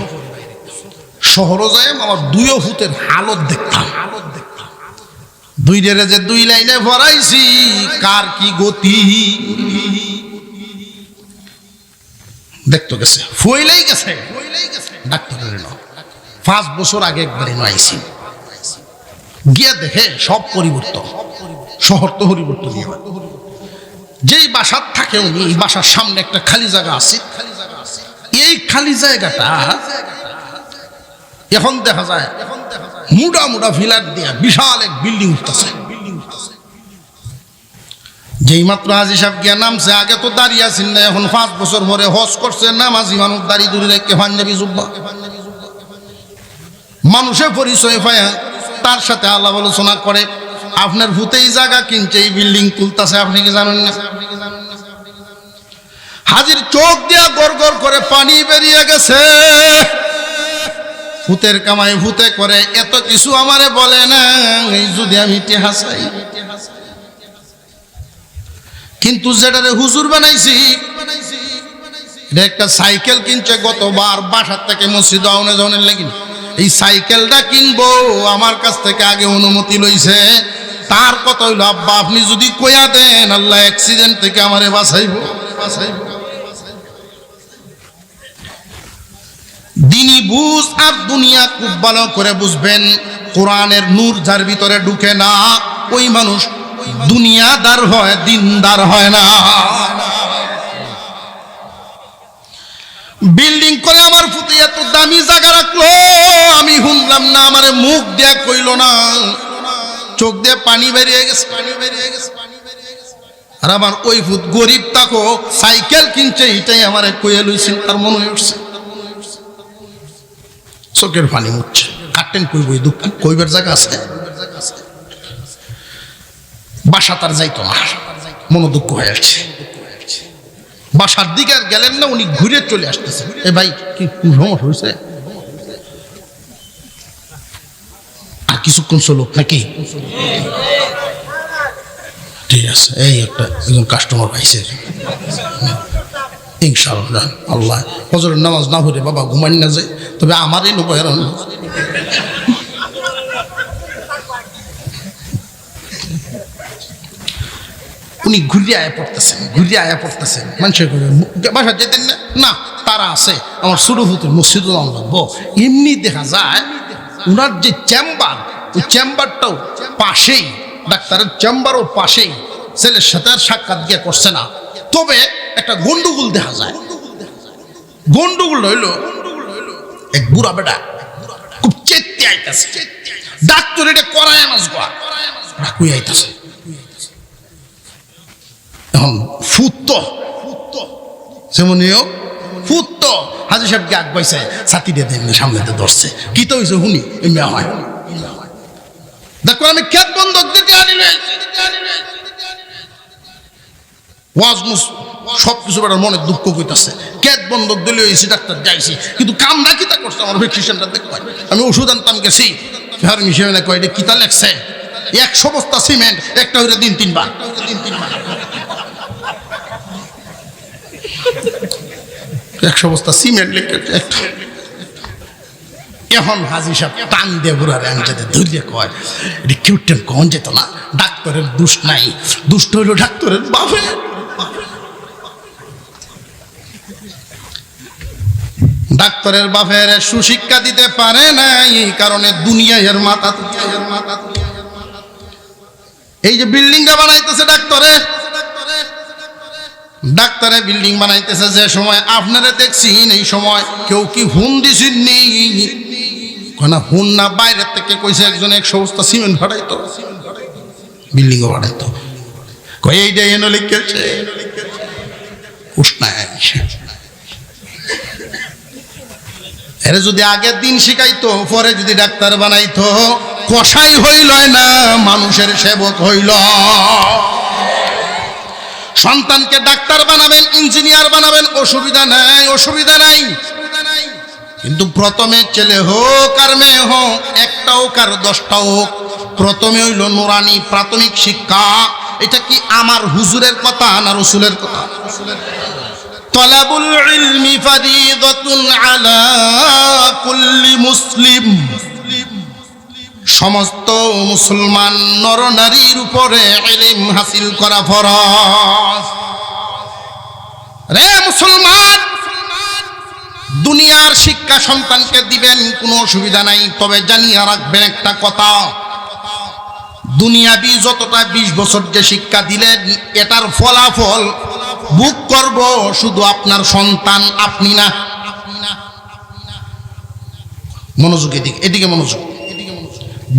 শহরও যাই আমার 2 ফুটের হালত দেখতাম, 2 ডেরে যে 2 লাইনে ভরাইছি, কার কি গতি দেখতে গেছে, ফইলেই গেছে ডাক্তারের। 5 বছর আগে একবারই আইছি, গিয়ে দেখে সব পরিবর্তন, শহর তো পরিবর্তন। যেই বাসার থাকে উনি, এই বাসার সামনে একটা খালি জায়গা আছে, এই খালি জায়গাটা এখন দেখা যায় মুডা মুডা ফিলার দিয়া বিশাল এক বিল্ডিং উঠতেছে। যেই মাত্র হাজি সাহেব গিয়া নামছে, আগে তো দাঁড়িয়ে আছেন না, এখন 5 বছর পরে হজ করছে, নামাজি মানুষ দাড়ি দূরে রেখে পাঞ্জাবি জুব্বা, মানুষের পরিচয় পায়, তার সাথে আলাপ আলোচনা করে, আপনার ভূতেই জায়গা কিনছে, এই বিল্ডিং তুলতেছে, আপনি কি জানেন না? হাজির চোখ দিয়া গড় গড় করে পানি বেরিয়ে গেছে, ভূতের কামাই ভূতে করে, এত কিছু আমারে বলে না এই যদি আমি টেহা চাই। কিন্তু যেটারে হুজুর বানাইছি, এটা একটা সাইকেল কিনছে গতবার বাসার থেকে মসজিদ আউনে যাওয়ার লাগি। এই সাইকেলটা কিনবো আমার কাছ থেকে আগে অনুমতি লইছে। তার কথা হইল, আব্বা আপনি যদি কইয়া দেন আল্লাহ অ্যাক্সিডেন্ট থেকে আমারে বাঁচাইব। দিনী বুঝ আর দুনিয়া খুব ভালো করে বুঝবেন। কোরআনের নূর যার ভিতরে ঢুকে না, ওই মানুষ দুনিয়াদার হয়, দিনদার হয় না। বিল্ডিং করে আমার ফুতে এত দামি জায়গা রাখলো, আমি শুনলাম না, আমারে মুখ দিয়ে কইল না, চোখ দিয়ে পানি বেরিয়ে গেছে। আর আমার ওই ফুত গরিব তাকো সাইকেল কিনছে, এটাই আমারে কইয়া লইছেন, তার মনে উঠছে, চোখের পানি মুছছে। কাটেন কইব দুঃখ কইবার জায়গা আছে? বাসা তার যাইতো না, মনো দুঃখ হয়ে যাচ্ছে। বাসার দিকে আর গেলেন না, উনি ঘুরে চলে আসতেছে। এ ভাই কি সমস্যা হয়েছে? আর কিছুক্ষণ চলুক নাকি? ঠিক আছে, এই একটা একজন কাস্টমার পাইছে ইনশাআল্লাহ। আল্লাহ ফজরের নামাজ না পড়ে বাবা ঘুমাই না যায়, তবে আমারই নবহের উনি ঘুরিয়ে আয়া পড়তেছেন। মানুষের বাসা যেতেন না, না তারা আছে আমার সুরভূতির মসজিদ লাগবো। এমনি দেখা যায় ওনার যে চেম্বার, ওই চেম্বারটাও পাশেই, ডাক্তারের চেম্বারও পাশেই। ছেলের সাথে আর সাক্ষাৎ গিয়ে করছে না, তবে একটা গন্ডগোল দেখা যায়। গন্ডগোল হইল এক বুড়া বেটা খুব চেতে আইতাছে, ডাক্তার এটা করায় মাস রাকুই আইতাছে। এখন ফুত যেমনিও ফুত হাজি সাহেবকে আগ পাইছে, ছাতি দিয়ে দেন সামনেতে ধরছে। কি তো হয়েছে শুনি, এমনি হয়। দেখো আমি খেত বন্ধকদেরকে আনিলে ওয়াজ মুস সব কিছু বেটার মনে দুঃখ কইতাছে। খেত বন্ধক দিলে হয়েছি, ডাক্তার যাইছি, কিন্তু কাম না কিতা করছে আমার খ্রিস্টানটা দেখো। আমি ওষুধ আনতাম গেছি, মিশে কয় এটা কিতা লেখছে, 100 বস্তা সিমেন্ট একটা হইলে দিন 3 বার। 100 বস্তা সিমেন্ট লিখে এখন হাজি সাহেব টান দিয়ে বুড়ারে আনতে ধরিয়ে কয় এটা কিউটেন কখন যেত না, ডাক্তারের দোষ নাই, দুষ্ট হইল ডাক্তারের বাপে। ডাক্তারের বাপের সুশিক্ষা দিতে পারে না, এই কারণে দুনিয়ার মাথা। এই যে বিল্ডিংটা বানাইতেছে ডাক্তারে বিল্ডিং বানাইতেছে, যে সময় আপনারা দেখছেন এই সময় কেউ কি হুন দিছেন নেই না, হুন না বাইরের থেকে কইছে একজন 100 বস্তা সিমেন্ট ভাড়াইতো, বিল্ডিংও ভাড়াইতো। কই এইটা এনে লিখেছে উষ্ণায়। এর যদি আগের দিন শিখাইতো, পরে যদি ডাক্তার বানাইতো, কসাই হইল না মানুষের সেবক হইল। সন্তানকে ডাক্তার বানাবেন, ইঞ্জিনিয়ার বানাবেন, অসুবিধা নাই। কিন্তু প্রথমে ছেলে হোক আর মেয়ে হোক, একটা হোক আর 10টা হোক, প্রথমে হইল নুরানি প্রাথমিক শিক্ষা। এটা কি আমার হুজুরের কথা না রাসূলের কথা? তলাবুল ইলমি ফারিদাতুন আলা কুল্লি মুসলিম। সমস্ত মুসলমান নর নারীর উপরে ইলম হাসিল করা ফরজ। রে মুসলমান, দুনিয়ার শিক্ষা সন্তানকে দিবেন, কোনো অসুবিধা নাই, তবে জানিয়ে রাখবেন একটা কথা, দুনিয়াবি যতটা 20 বছর যে শিক্ষা দিলেন, এটার ফলাফল ভোগ করব শুধু আপনার সন্তান, আপনি না। মনোযোগ এদিকে মনোযোগ।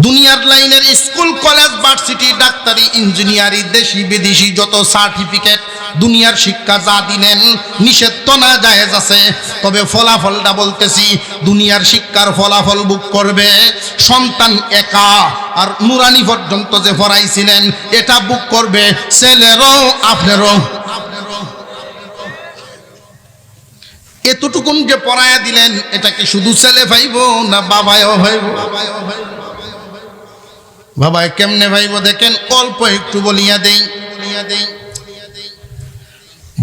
দুনিয়ার লাইনের স্কুল, কলেজ, ভার্সিটি, ডাক্তারি, ইঞ্জিনিয়ারি, দেশি বিদেশি যত সার্টিফিকেট, দুনিয়ার শিক্ষা যা দিলেন, নিষেধ তো না, জায়েজ আছে, তবে ফলাফলটা বলতেছি, দুনিয়ার শিক্ষার ফলাফল ভোগ করবে সন্তান একা, আর নুরানি পর্যন্ত যে পড়াইছিলেন এটা ভোগ করবে ছেলেরও আপনারও। এতটুকুন যে পড়ায়া দিলেন, এটা কি শুধু ছেলে ভাইব না বাবায়ও ভাইব? বাবায় কেমনে ভাইব দেখেন, অল্প একটু বলিয়া দেই।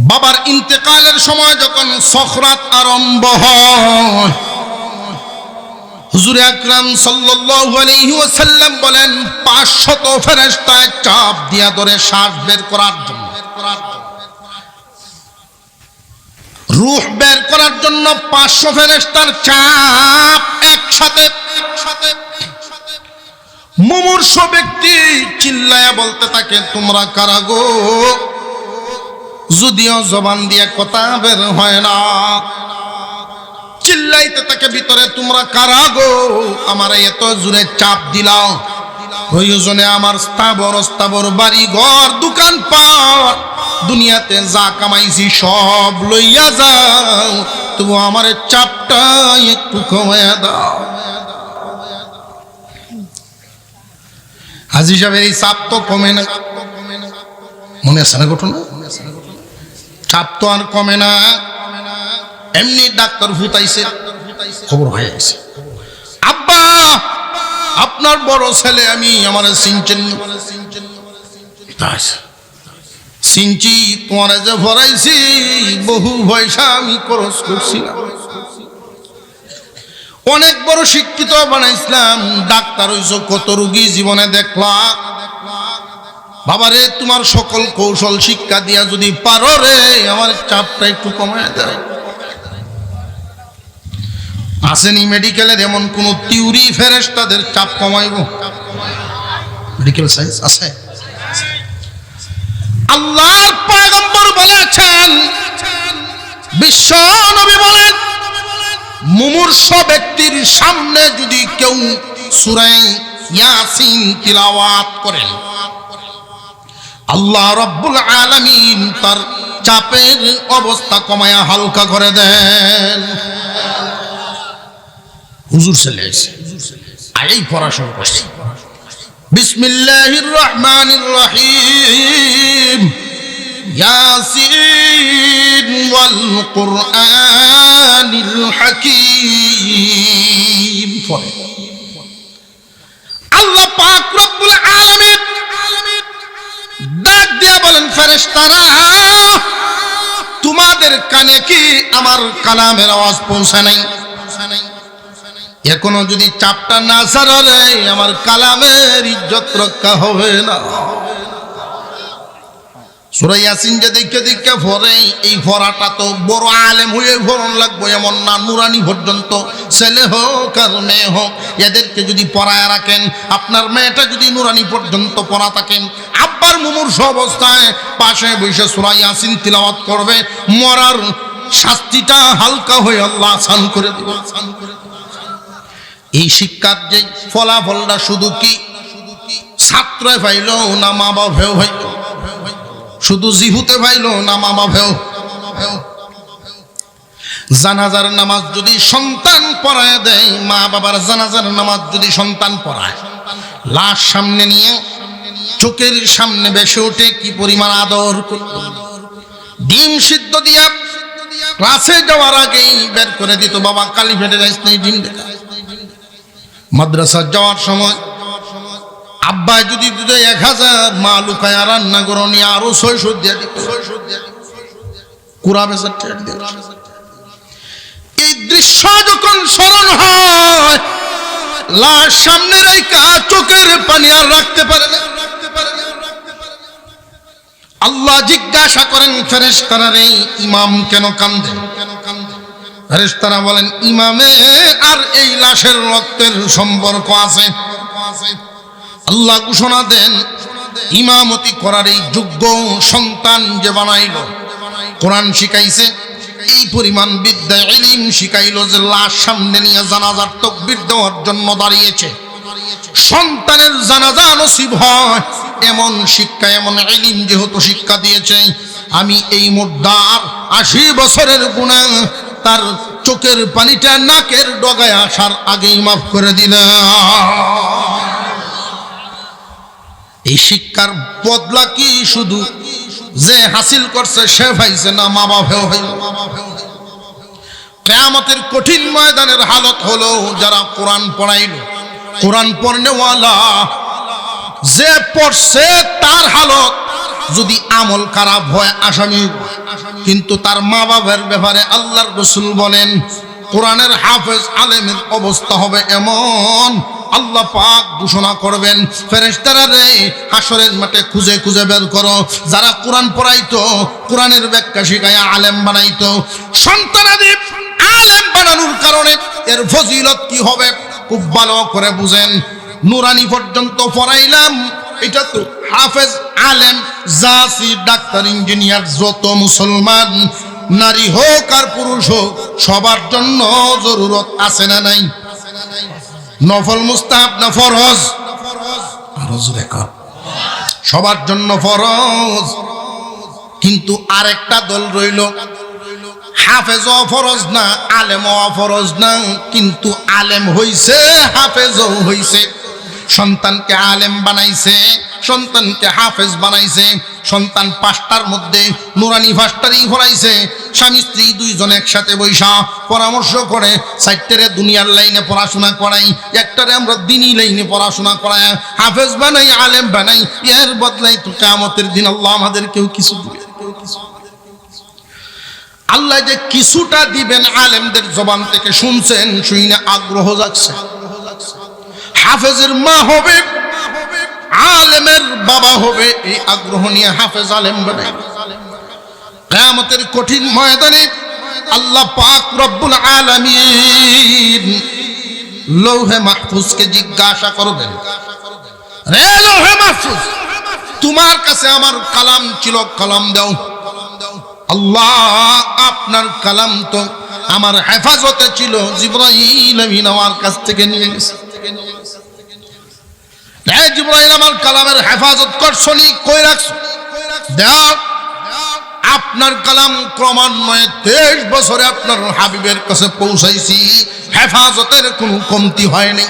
বাবার ইন্তেকালের সময় যখন সখরাত আরম্ভ হয়, হুজুর আকরাম সাল্লাল্লাহু আলাইহি ওয়াসাল্লাম বলেন 500 ফেরেশতায় চাপ দিয়া ধরে শ্বাস বের করার জন্য, রূহ বের করার জন্য 500 ফেরেশতার চাপ একসাথে। মুমূর্ষ ব্যক্তি চিল্লায়া বলতে থাকে, তোমরা কারা গো? যদিও জবান দিয়ে কথা বের হয় না, চিল্লাইতে থাকে ভিতরে, তোমরা কারা গো? আমার এত জোরে চাপ দিলাও, প্রয়োজনে আমার স্থাবর বাড়ি ঘর দোকানপাট দুনিয়াতে যা কামাইছি সব লইয়া যাও, তবু আমার চাপটা একটু কমাইয়া দাও। হাজী সাহেবের এই চাপ তো কমে না, মনে আছে না ঘটনা? চাপ তো আর কমে না। এমনি ডাক্তার ফুটাইছে, খবর হয়ে গেছে, আব্বা আপনার বড় ছেলে, আমি আমার সিনচেন সিনচি, তোমার যে ভরাইছি বহু পয়সা আমি খরচ করছিলাম, অনেক বড় শিক্ষিত বানাইছিলাম, ডাক্তার হইছো, কত রোগী জীবনে দেখলা, বাবারে তোমার সকল কৌশল শিক্ষা দিয়া যদি পারো রে, আমার চাপটা একটু কমায় দাও। আসেনি মেডিকেলের এমন কোন থিওরি ফেরেশতাদের চাপ কমাইব? মেডিকেল সায়েন্স আছে? আল্লাহর পয়গম্বর বলেছেন, বিশ্ব নবী বলেন, মুমূর্ষ ব্যক্তির সামনে যদি কেউ সূরা ইয়াসিন তিলাওয়াত করেন, আল্লাহ রাব্বুল আলামিন তার চাপের অবস্থা কমায়া হালকা করে দেন। হুজুর চলে আসে, এই পড়া শুরু করছি, বিসমিল্লাহির রহমানির রহিম, ইয়াসিন ওয়াল কুরআনিল হাকীম। আল্লাহ পাক রব্বুল আলামিন ডাক দিয়ে বলেন, ফেরেশতারা তোমাদের কানে কি আমার কালামের আওয়াজ পৌঁছায় নাই? এখনো যদি চাপটা না ছাড়লে আমার কালামের ইজ্জত রক্ষা হবে না। সূরা ইয়াসিন যে দেখে পড়ে, এই পড়াটা তো বড় আলেম হয়ে পড়ন লাগবে এমন না, নুরানি পর্যন্ত ছেলে হোক আর মেয়ে হোক এদেরকে যদি পড়ায় রাখেন, আপনার মেয়েটা যদি নুরানি পর্যন্ত পড়া থাকেন, আব্বার মুমূর্ষ অবস্থায় পাশে বসে সূরা ইয়াসিন তিলাওয়াত করবে, মরার শাস্তিটা হালকা হয়ে আল্লাহ আসান করে দিবে। এই শিক্ষার যে ফলাফলটা শুধু কি ছাত্রই পাইল না মা বাবাও পাইল? শুধু জিহুতে পাইল না মা বাবাও? জানাজার নামাজ যদি সন্তান পড়ায় দেয়, মা বাবার জানাজার নামাজ যদি সন্তান পড়ায়, লাশ সামনে নিয়ে চোখের সামনে বেশে ওঠে কি পরিমাণ আদর করত। ডিম সিদ্ধ দিয়া ক্লাসে যাওয়ার আগেই বের করে দিত, বাবা কালি ফেটে যাইস নাই ডিম দেখা। মাদ্রাসা যাওয়ার সময় আব্বা যদি 1000, মা লুকায়া রান্না করে নিয়ে আরো 600 দিয়ে দিত, কুড়া বেচার ঠেট দিয়ে। এই দৃশ্য যখন স্মরণ হয়, লাশ সামনে রেখা চোখের পানি আর রাখতে পারে না। আল্লাহ জিজ্ঞাসা করেন ফেরেশতারা, রে ইমাম কেন কান্দে? ফেরেশতারা বলেন, ইমামের আর এই লাশের রক্তের সম্পর্ক আছে। আল্লাহ ঘোষণা দেন, ইমামতি করার এই যোগ্য সন্তান যে বানাইল, কোরআন শিখাইছে, এই পরিমাণ বিদ্যা ইলম শিখাইলো যে লাশ সামনে নিয়ে জানাজার তাকবীর দেওয়ার জন্য দাঁড়িয়েছে, সন্তানের জানাজা নসিব হয় এমন শিক্ষা, এমন ইলম যেহেতু শিক্ষা দিয়েছে, আমি এই মুর্দার 80 বছরের গুনাহ তার চোখের পানিটা নাকের ডগায় আসার আগেই মাফ করে দিলাম। এই শিক্ষার বদলা কি শুধু যে হাসিল করছে সে পাইছে না, মা বাবাও হইল? কিয়ামতের কঠিন ময়দানের হালত হলো যারা কোরআন পড়াইল, কোরআন পড়নেওয়ালা যে পড়ছে তার হালত যদি আমল খারাপ হয় আসামি, কিন্তু তার মা বাবার ব্যাপারে আল্লাহর রাসূল বলেন কোরআনের হাফেজ আলেমের অবস্থা হবে এমন, আল্লাহ পাক ঘোষণা করবেন ফেরেশতারা রে হাসরের মাঠে খুঁজে খুঁজে বের করো যারা কোরআন পড়াইতো, কোরআনের ব্যাখ্যা শিখায়া আলেম বানাইতো। সন্তানাদি আলেম বানানোর কারণে এর ফজিলত কি হবে খুব ভালো করে বুঝেন। নুরানি পর্যন্ত পড়াইলাম, এটা তো হাফেজ আলেম জাসি ডাক্তার ইঞ্জিনিয়ার যত মুসলমান নারী হোক আর পুরুষ হোক সবার জন্য জরুরত আছে না নাই? নফল মুস্তাহাব না ফরজ? ফরজ রেকর্ড সবার জন্য ফরজ। কিন্তু আরেকটা দল রইল হাফেজও ফরজ না আলেমও ফরজ না, কিন্তু আলেম হইছে হাফেজও হইছে, সন্তানকে আলেম বানাইছে, সন্তানকে হাফেজ বানাইছে, সন্তান পাঁচটার মধ্যে নুরানি ফাস্টারই পড়াইছে, স্বামী স্ত্রী দুইজন একসাথে বৈশা পরামর্শ করে চারটারে দুনিয়ার লাইনে পড়াশোনা করাই, একটারে আমরা দিনই লাইনে পড়াশোনা করাই, হাফেজ বানাই আলেম বানাই, এর বদলাই তো কিয়ামতের দিন আল্লাহ আমাদের কেউ কিছু দিবে। আল্লাহ যে কিছুটা দিবেন আলেমদের জবান থেকে শুনছেন, শুনে আগ্রহ যাচ্ছে। হাফেজের মা হবে, আলেমের বাবা হবে, এই আগ্রহ নিয়ে হাফেজ আলেম বানাই। কিয়ামতের কঠিন ময়দানে আল্লাহ পাক রব্বুল আলামিন লৌহে মাহফুজকে জিজ্ঞাসা করবেন, রে লৌহে মাহফুজ তোমার কাছে আমার কালাম ছিল, কালাম দাও। আল্লাহ আপনার কালাম তো আমার হেফাজতে ছিল, জিবরাইল আমিন আমার কাছ থেকে নিয়ে গেছে। জিবরাইল আমার কালামের হেফাজত করছো নি, কই রাখছো? দাও। আপনার কালাম ক্রমান্বয়ে 23 বছরে আপনার হাবিবের কাছে পৌঁছাইছি, হেফাজতের কোনো কমতি হয়নি।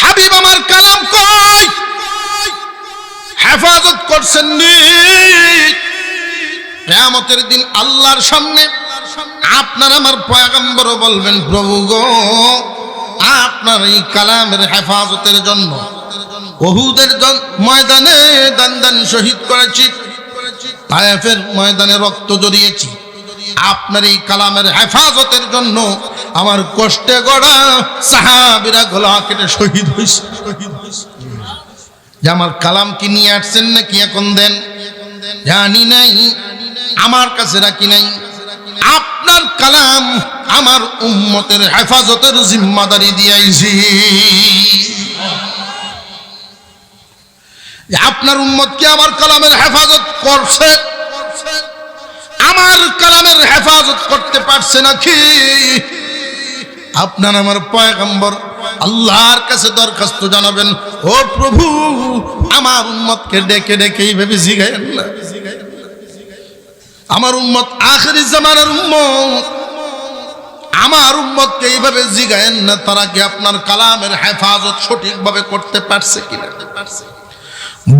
হাবিব আমার কালাম কই হেফাজত করছেন নি? কিয়ামতের দিন আল্লাহর সামনে আপনার আমার পয়গম্বর বলবেন, প্রভু গো আপনার এই কালামের হেফাজতের জন্য উহুদের ময়দানে দান দান শহীদ করেছি, তায়েফের ময়দানে রক্ত জড়িয়েছি, আপনার এই কালামের হেফাজতের জন্য আমার কষ্টে গড়া সাহাবীরা গলা কেটে শহীদ হয়েছে। যে আমার কালাম কি নিয়ে আসছেন নাকি এখন দেন জানি নাই, আমার কাছে রাখি নাই। আপনার কালাম আমার উম্মতের হেফাজতের জিম্মাদারি দিয়েছি। আপনার উম্মত কি আমার কালামের হেফাজত করছে? আমার কালামের হেফাজত করতে পারছে নাকি? আপনার আমার পয়গম্বর আল্লাহর কাছে দরখাস্ত জানাবেন, ও প্রভু আমার উম্মতকে ডেকে ডেকে এইভাবে জিগায়েন না। আমার উম্মত আখিরি জামানার উম্মত, আমার উম্মতকে এইভাবে জিগায়েন না তারা কি আপনার কালামের হেফাজত সঠিকভাবে করতে পারছে কিনা।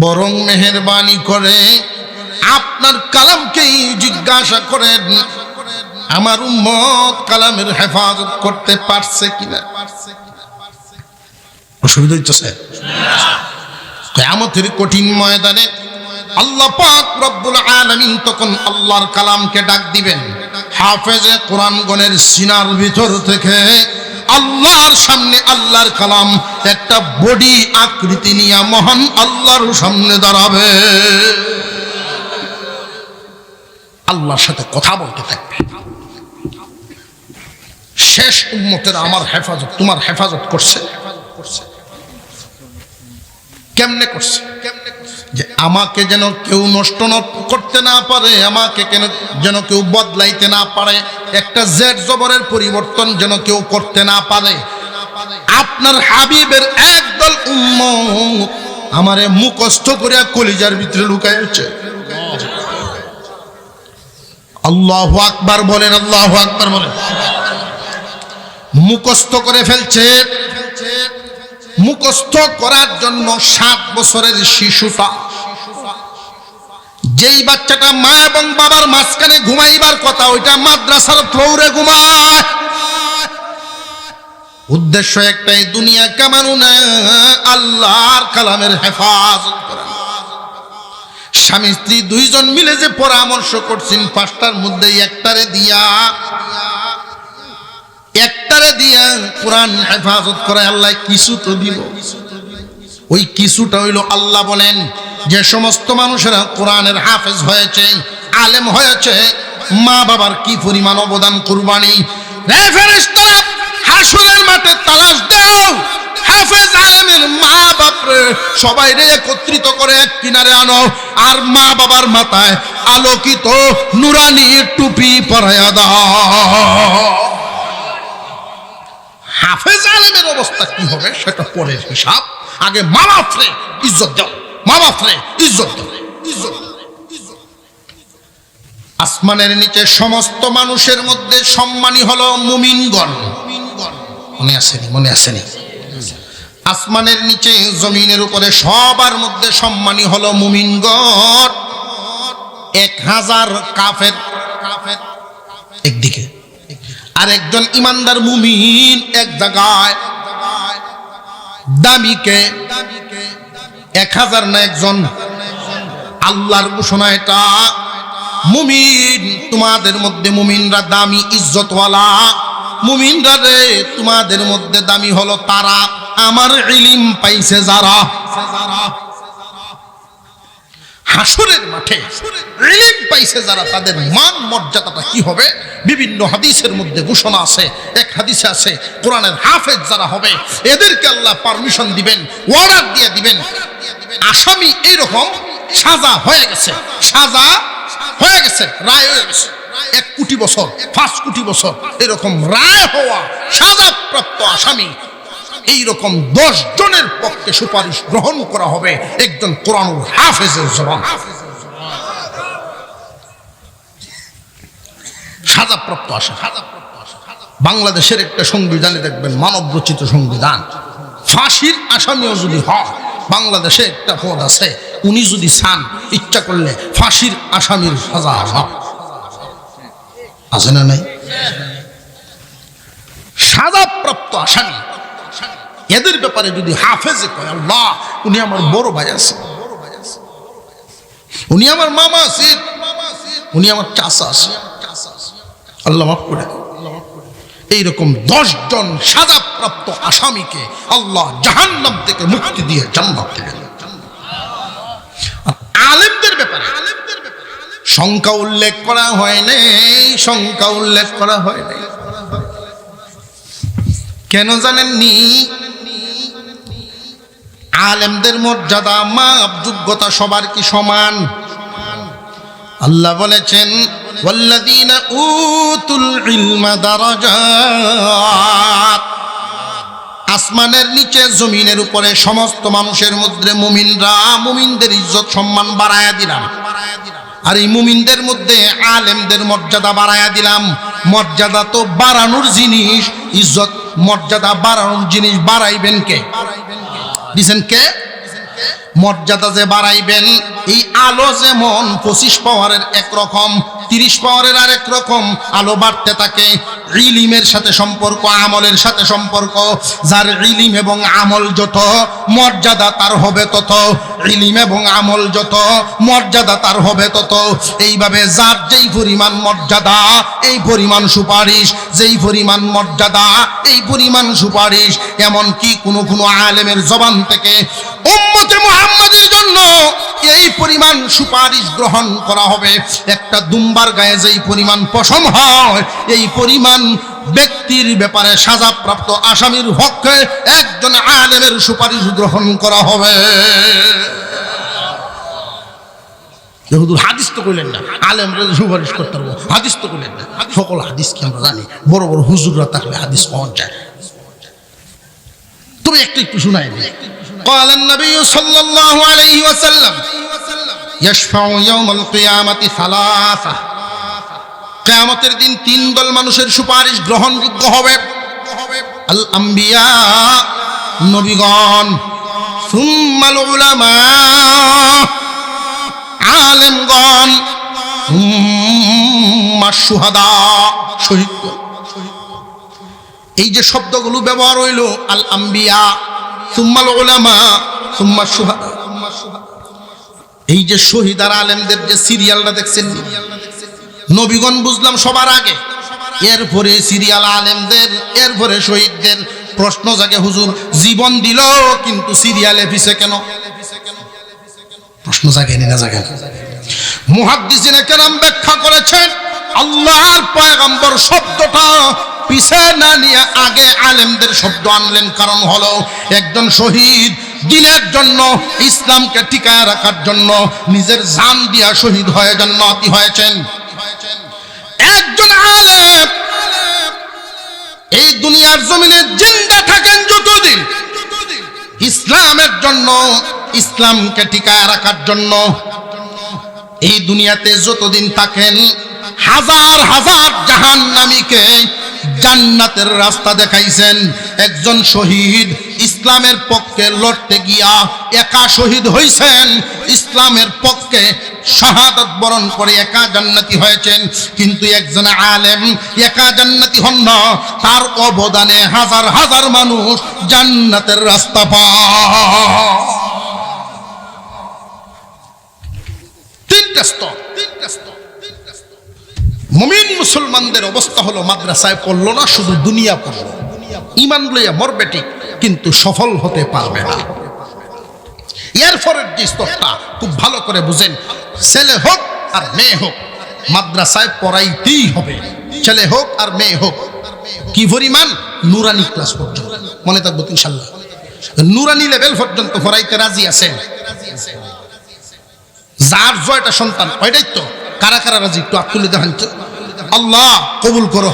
বরং মেহেরবানি করে আপনার কালামকেই জিজ্ঞাসা করেন আমার উম্মত কালামের হেফাজত করতে পারছে কিনা। অসুবিধা হচ্ছে? কিয়ামতের কঠিন ময়দানে আল্লাহ পাক রব্বুল আলামিন তখন আল্লাহর কালামকে ডাক দিবেন। হাফেজে কোরআনগণের সিনার ভিতর থেকে আল্লাহর সামনে আল্লাহর কালাম একটা বডি আকৃতি নিয়ে মহান আল্লাহর সামনে দাঁড়াবে, আল্লাহর সাথে কথা বলতে থাকবে। শেষ উম্মতের আমার হেফাজত তোমার হেফাজত করছে, কেমনে করছে? যে আমাকে যেন কেউ নষ্ট করতে না পারে, আমাকে যেন কেউ বদলাইতে না পারে, একটা জেড জবরের পরিবর্তন যেন কেউ করতে না পারে। আপনার হাবিবের একদল উম্মত আমারে মুখস্থ করে কলিজার ভিতরে লুকাইছে। আল্লাহু আকবার বলেন, আল্লাহু আকবার বলেন। মুখস্থ করে ফেলছে। মুখস্থ করার জন্য 7 বছরের শিশুটা যেই বাচ্চাটা মা এবং বাবার মাঝখানে ঘুমাইবার কথা ওইটা মাদ্রাসার ফ্লোরে ঘুমায়। উদ্দেশ্য একটাই, দুনিয়া কামানো না, আল্লাহর কালামের হেফাজত করা। স্বামী স্ত্রী দুইজন মিলে যে পরামর্শ করছেন, পাঁচটার মধ্যে একটারে দিয়া কোরআন হেফাজত করে আল্লাহ কিছু তো দিব। ওই কিছুটা হইল, আল্লাহ বলেন যে সমস্ত মানুষেরা কোরআনের হাফেজ হয়েছে, আলেম হয়েছে, মা বাবার কি পরিমাণ অবদান কুরবানি। রে ফেরেশতারা, হাসরের মাঠে তালাশ দাও, হাফেজ আলেমের মা বাপরে সবাই রে একত্রিত করে এক কিনারে আনো, আর মা বাবার মাথায় আলোকিত নুরানি টুপি পরায়া দাও। হাফেজ আলেমের অবস্থা কি হবে সেটা পরের হিসাব। আগে মা বাপরে ইজ্জত দাও, মা বাপরে ইজ্জত দাও, ইজ্জত দাও। আসমানের নিচে সমস্ত মানুষের মধ্যে সম্মানী হলো মুমিনগণ। মনে আসেনি? মনে আসেনি? আসমানের নিচে জমিনের উপরে সবার মধ্যে সম্মানী হলো মুমিনগণ। 1000 কাফের একদিকে, আর একজন ইমানদার মুমিন এক জায়গায়। দামিকে 1000 না একজন। আল্লাহর ঘোষণা এটা, মুমিন তোমাদের মধ্যে মুমিনরা দামি, ইজ্জতওয়ালা। মুমিনরা রে, তোমাদের মধ্যে দামি হলো তারা আমার ইলম পাইছে যারা। হাসরের মাঠে ইলম পাইছে যারা, তাদের মান মর্যাদাটা কি হবে? বিভিন্ন হাদিসের মধ্যে ঘোষণা আছে। এক হাদিসে আছে, কোরআনের হাফেজ যারা হবে এদেরকে আল্লাহ পারমিশন দিবেন, অর্ডার দিয়ে দিবেন। আসামি এইরকম সাজা হয়ে গেছে, সাজা হয়ে গেছে, রায় হয়ে গেছে, 1 কোটি বছর, 5 কোটি বছর, এরকম রায় হওয়া সাজাপ্রাপ্ত আসামি এইরকম 10 জনের পক্ষে সুপারিশ গ্রহণ করা হবে একজন কোরআনুল হাফেজের জবান। সাজাপ্রাপ্ত আসামি। বাংলাদেশের একটা সংবিধানে দেখবেন, মানব রচিত সংবিধান, ফাঁসির আসামিও যদি হয়, বাংলাদেশে একটা পদ আছে, উনি যদি চান ইচ্ছা করলে ফাঁসির আসামির সাজা আছে না নাই? সাজাপ্রাপ্ত আসামি এদের ব্যাপারে যদি হাফেজে কয়, আল্লাহ উনি আমার বড় ভাই আছে, উনি আমার মামা আছে, উনি আমার চাচা আছে, আল্লাহ মাফ করে, এইরকম 10 জন সাজাপ্রাপ্ত আসামিকে আল্লাহ জাহান্নাম থেকে মুক্তি দিয়ে জান্নাত দিবেন। আলেমদের ব্যাপারে সংখ্যা উল্লেখ করা হয় নাই, সংখ্যা উল্লেখ করা হয় নাই। কেন জানেননি? আলেমদের মর্যাদা, মাপ, যোগ্যতা সবার কি সমান? আল্লাহ বলেছেন, ওয়াল্লাযীনা উতুল ইলমা দারাজাত। আসমানের নিচে জমিনের উপরে সমস্ত মানুষের মধ্যে মুমিনরা, মুমিনদের ইজ্জত সম্মান বাড়ায়া দিলাম। আর এই মুমিনদের মধ্যে আলেমদের মর্যাদা বাড়ায়া দিলাম। মর্যাদা তো বাড়ানোর জিনিস, ইজ্জত মর্যাদা বাড়ানোর জিনিস। বাড়াইবেন কে? দিছেন কে? মর্যাদা যে বাড়াইবেন, এই আলো যেমন 25 পাওয়ারের একরকম, 30 পাওয়ারের আরেক রকম আলো বাড়তে থাকে। ইলিমের সাথে সম্পর্ক, আমলের সাথে সম্পর্ক। যার ইলিম এবং আমল যত, মর্যাদা তার হবে তত। ইলিম এবং আমল যত, মর্যাদা তার হবে তত। এইভাবে যার যেই পরিমাণ মর্যাদা, এই পরিমাণ সুপারিশ, যেই পরিমাণ মর্যাদা, এই পরিমাণ সুপারিশ। এমনকি কোনো কোনো আলেমের জবান থেকে উম্মতে মুহাম্মাদের জন্য এই পরিমাণ সুপারিশ গ্রহণ করা হবে। একটা দুম্বার গায়ে যেই পরিমাণ পশম হয়, এই পরিমাণ ব্যক্তির ব্যাপারে সাজাপ্রাপ্ত আসামির পক্ষে একজন আলেমের সুপারিশ গ্রহণ করা হবে। হুজুর হাদিস তো কইলেন না, আলেমরা সুপারিশ করতে পারবো, হাদিস তো কইলেন না। সকল হাদিস কি আমরা জানি? বড় বড় হুজুররা থাকলে হাদিস পাওয়া যায়। তুমি একটু শোনাই দিই। قال النبي صلى الله عليه وسلم يشفع يوم القيامة ثلاثة। কিয়ামতের দিন 3 দল মানুষের সুপারিশ গ্রহণযোগ্য হবে। আল আম্বিয়া, নবীগণ, সুম্মাল উলামা, আলেমগণ সুহাদা শহীদ। এই যে শব্দগুলো ব্যবহার হইল আল আম্বিয়া সুম্মাল উলামা সুম্মা সুহাদা, এই যে শহীদ আর আলেমদের যে সিরিয়ালটা দেখছেন, নবীগণ বুঝলাম সবার আগে, এরপরে সিরিয়াল আলেমদের, এরপরে শহীদদের। প্রশ্ন জাগে হুজুর জীবন দিল কিন্তু সিরিয়ালে পিছে কেন? প্রশ্ন জাগেনি না জাগেন? মুহাদ্দিসিনে কেরাম ব্যাখ্যা করেছেন আল্লাহর পয়গম্বর শব্দটা পিছে না নিয়ে আগে আলেমদের শব্দ আনলেন। কারণ হলো একজন শহীদ দিনের জন্য, ইসলামকে টিকায় রাখার জন্য নিজের জান দিয়া শহীদ হয়ে জান্নাতি হয়েছেন। একজন আলেম এই দুনিয়ার জমিনে জিন্দা থাকেন যতদিন, ইসলামের জন্য, ইসলামকে টিকায় রাখার জন্য এই দুনিয়াতে যতদিন থাকেন, হাজার হাজার জাহান্নামীকে জান্নাতের রাস্তা দেখাইছেন। একজন শহীদ ইসলামের পক্ষে লড়তে গিয়া একা শহীদ হইছেন, ইসলামের পক্ষে শাহাদাত বরণ করে একা জান্নাতি হয়েছেন। কিন্তু একজন আলেম একা জান্নাতি হন না, তার অবদানে হাজার হাজার মানুষ জান্নাতের রাস্তা পায়। তিনটা স্তর। মুমিন মুসলমানদের অবস্থা হলো মাদ্রাসায় পড়লো না, শুধু দুনিয়া পড়লো, ঈমান লইয়া মরবে ঠিক কিন্তু সফল হতে পারবে না। এরপরের যে স্তরটা খুব ভালো করে বুঝেন, ছেলে হোক আর মেয়ে হোক মাদ্রাসায় পড়াইতেই হবে, ছেলে হোক আর মেয়ে হোক। কি পরিমাণ? নুরানি ক্লাস পর্যন্ত, মনে থাকবো ইনশাআল্লাহ, নুরানি লেভেল পর্যন্ত পড়াইতে রাজি আছেন। যার জয়টা সন্তান ওইটাই তো, কারা কারা রাজি একটু আত্মীয় দেখান। আল্লাহ কবুল করো।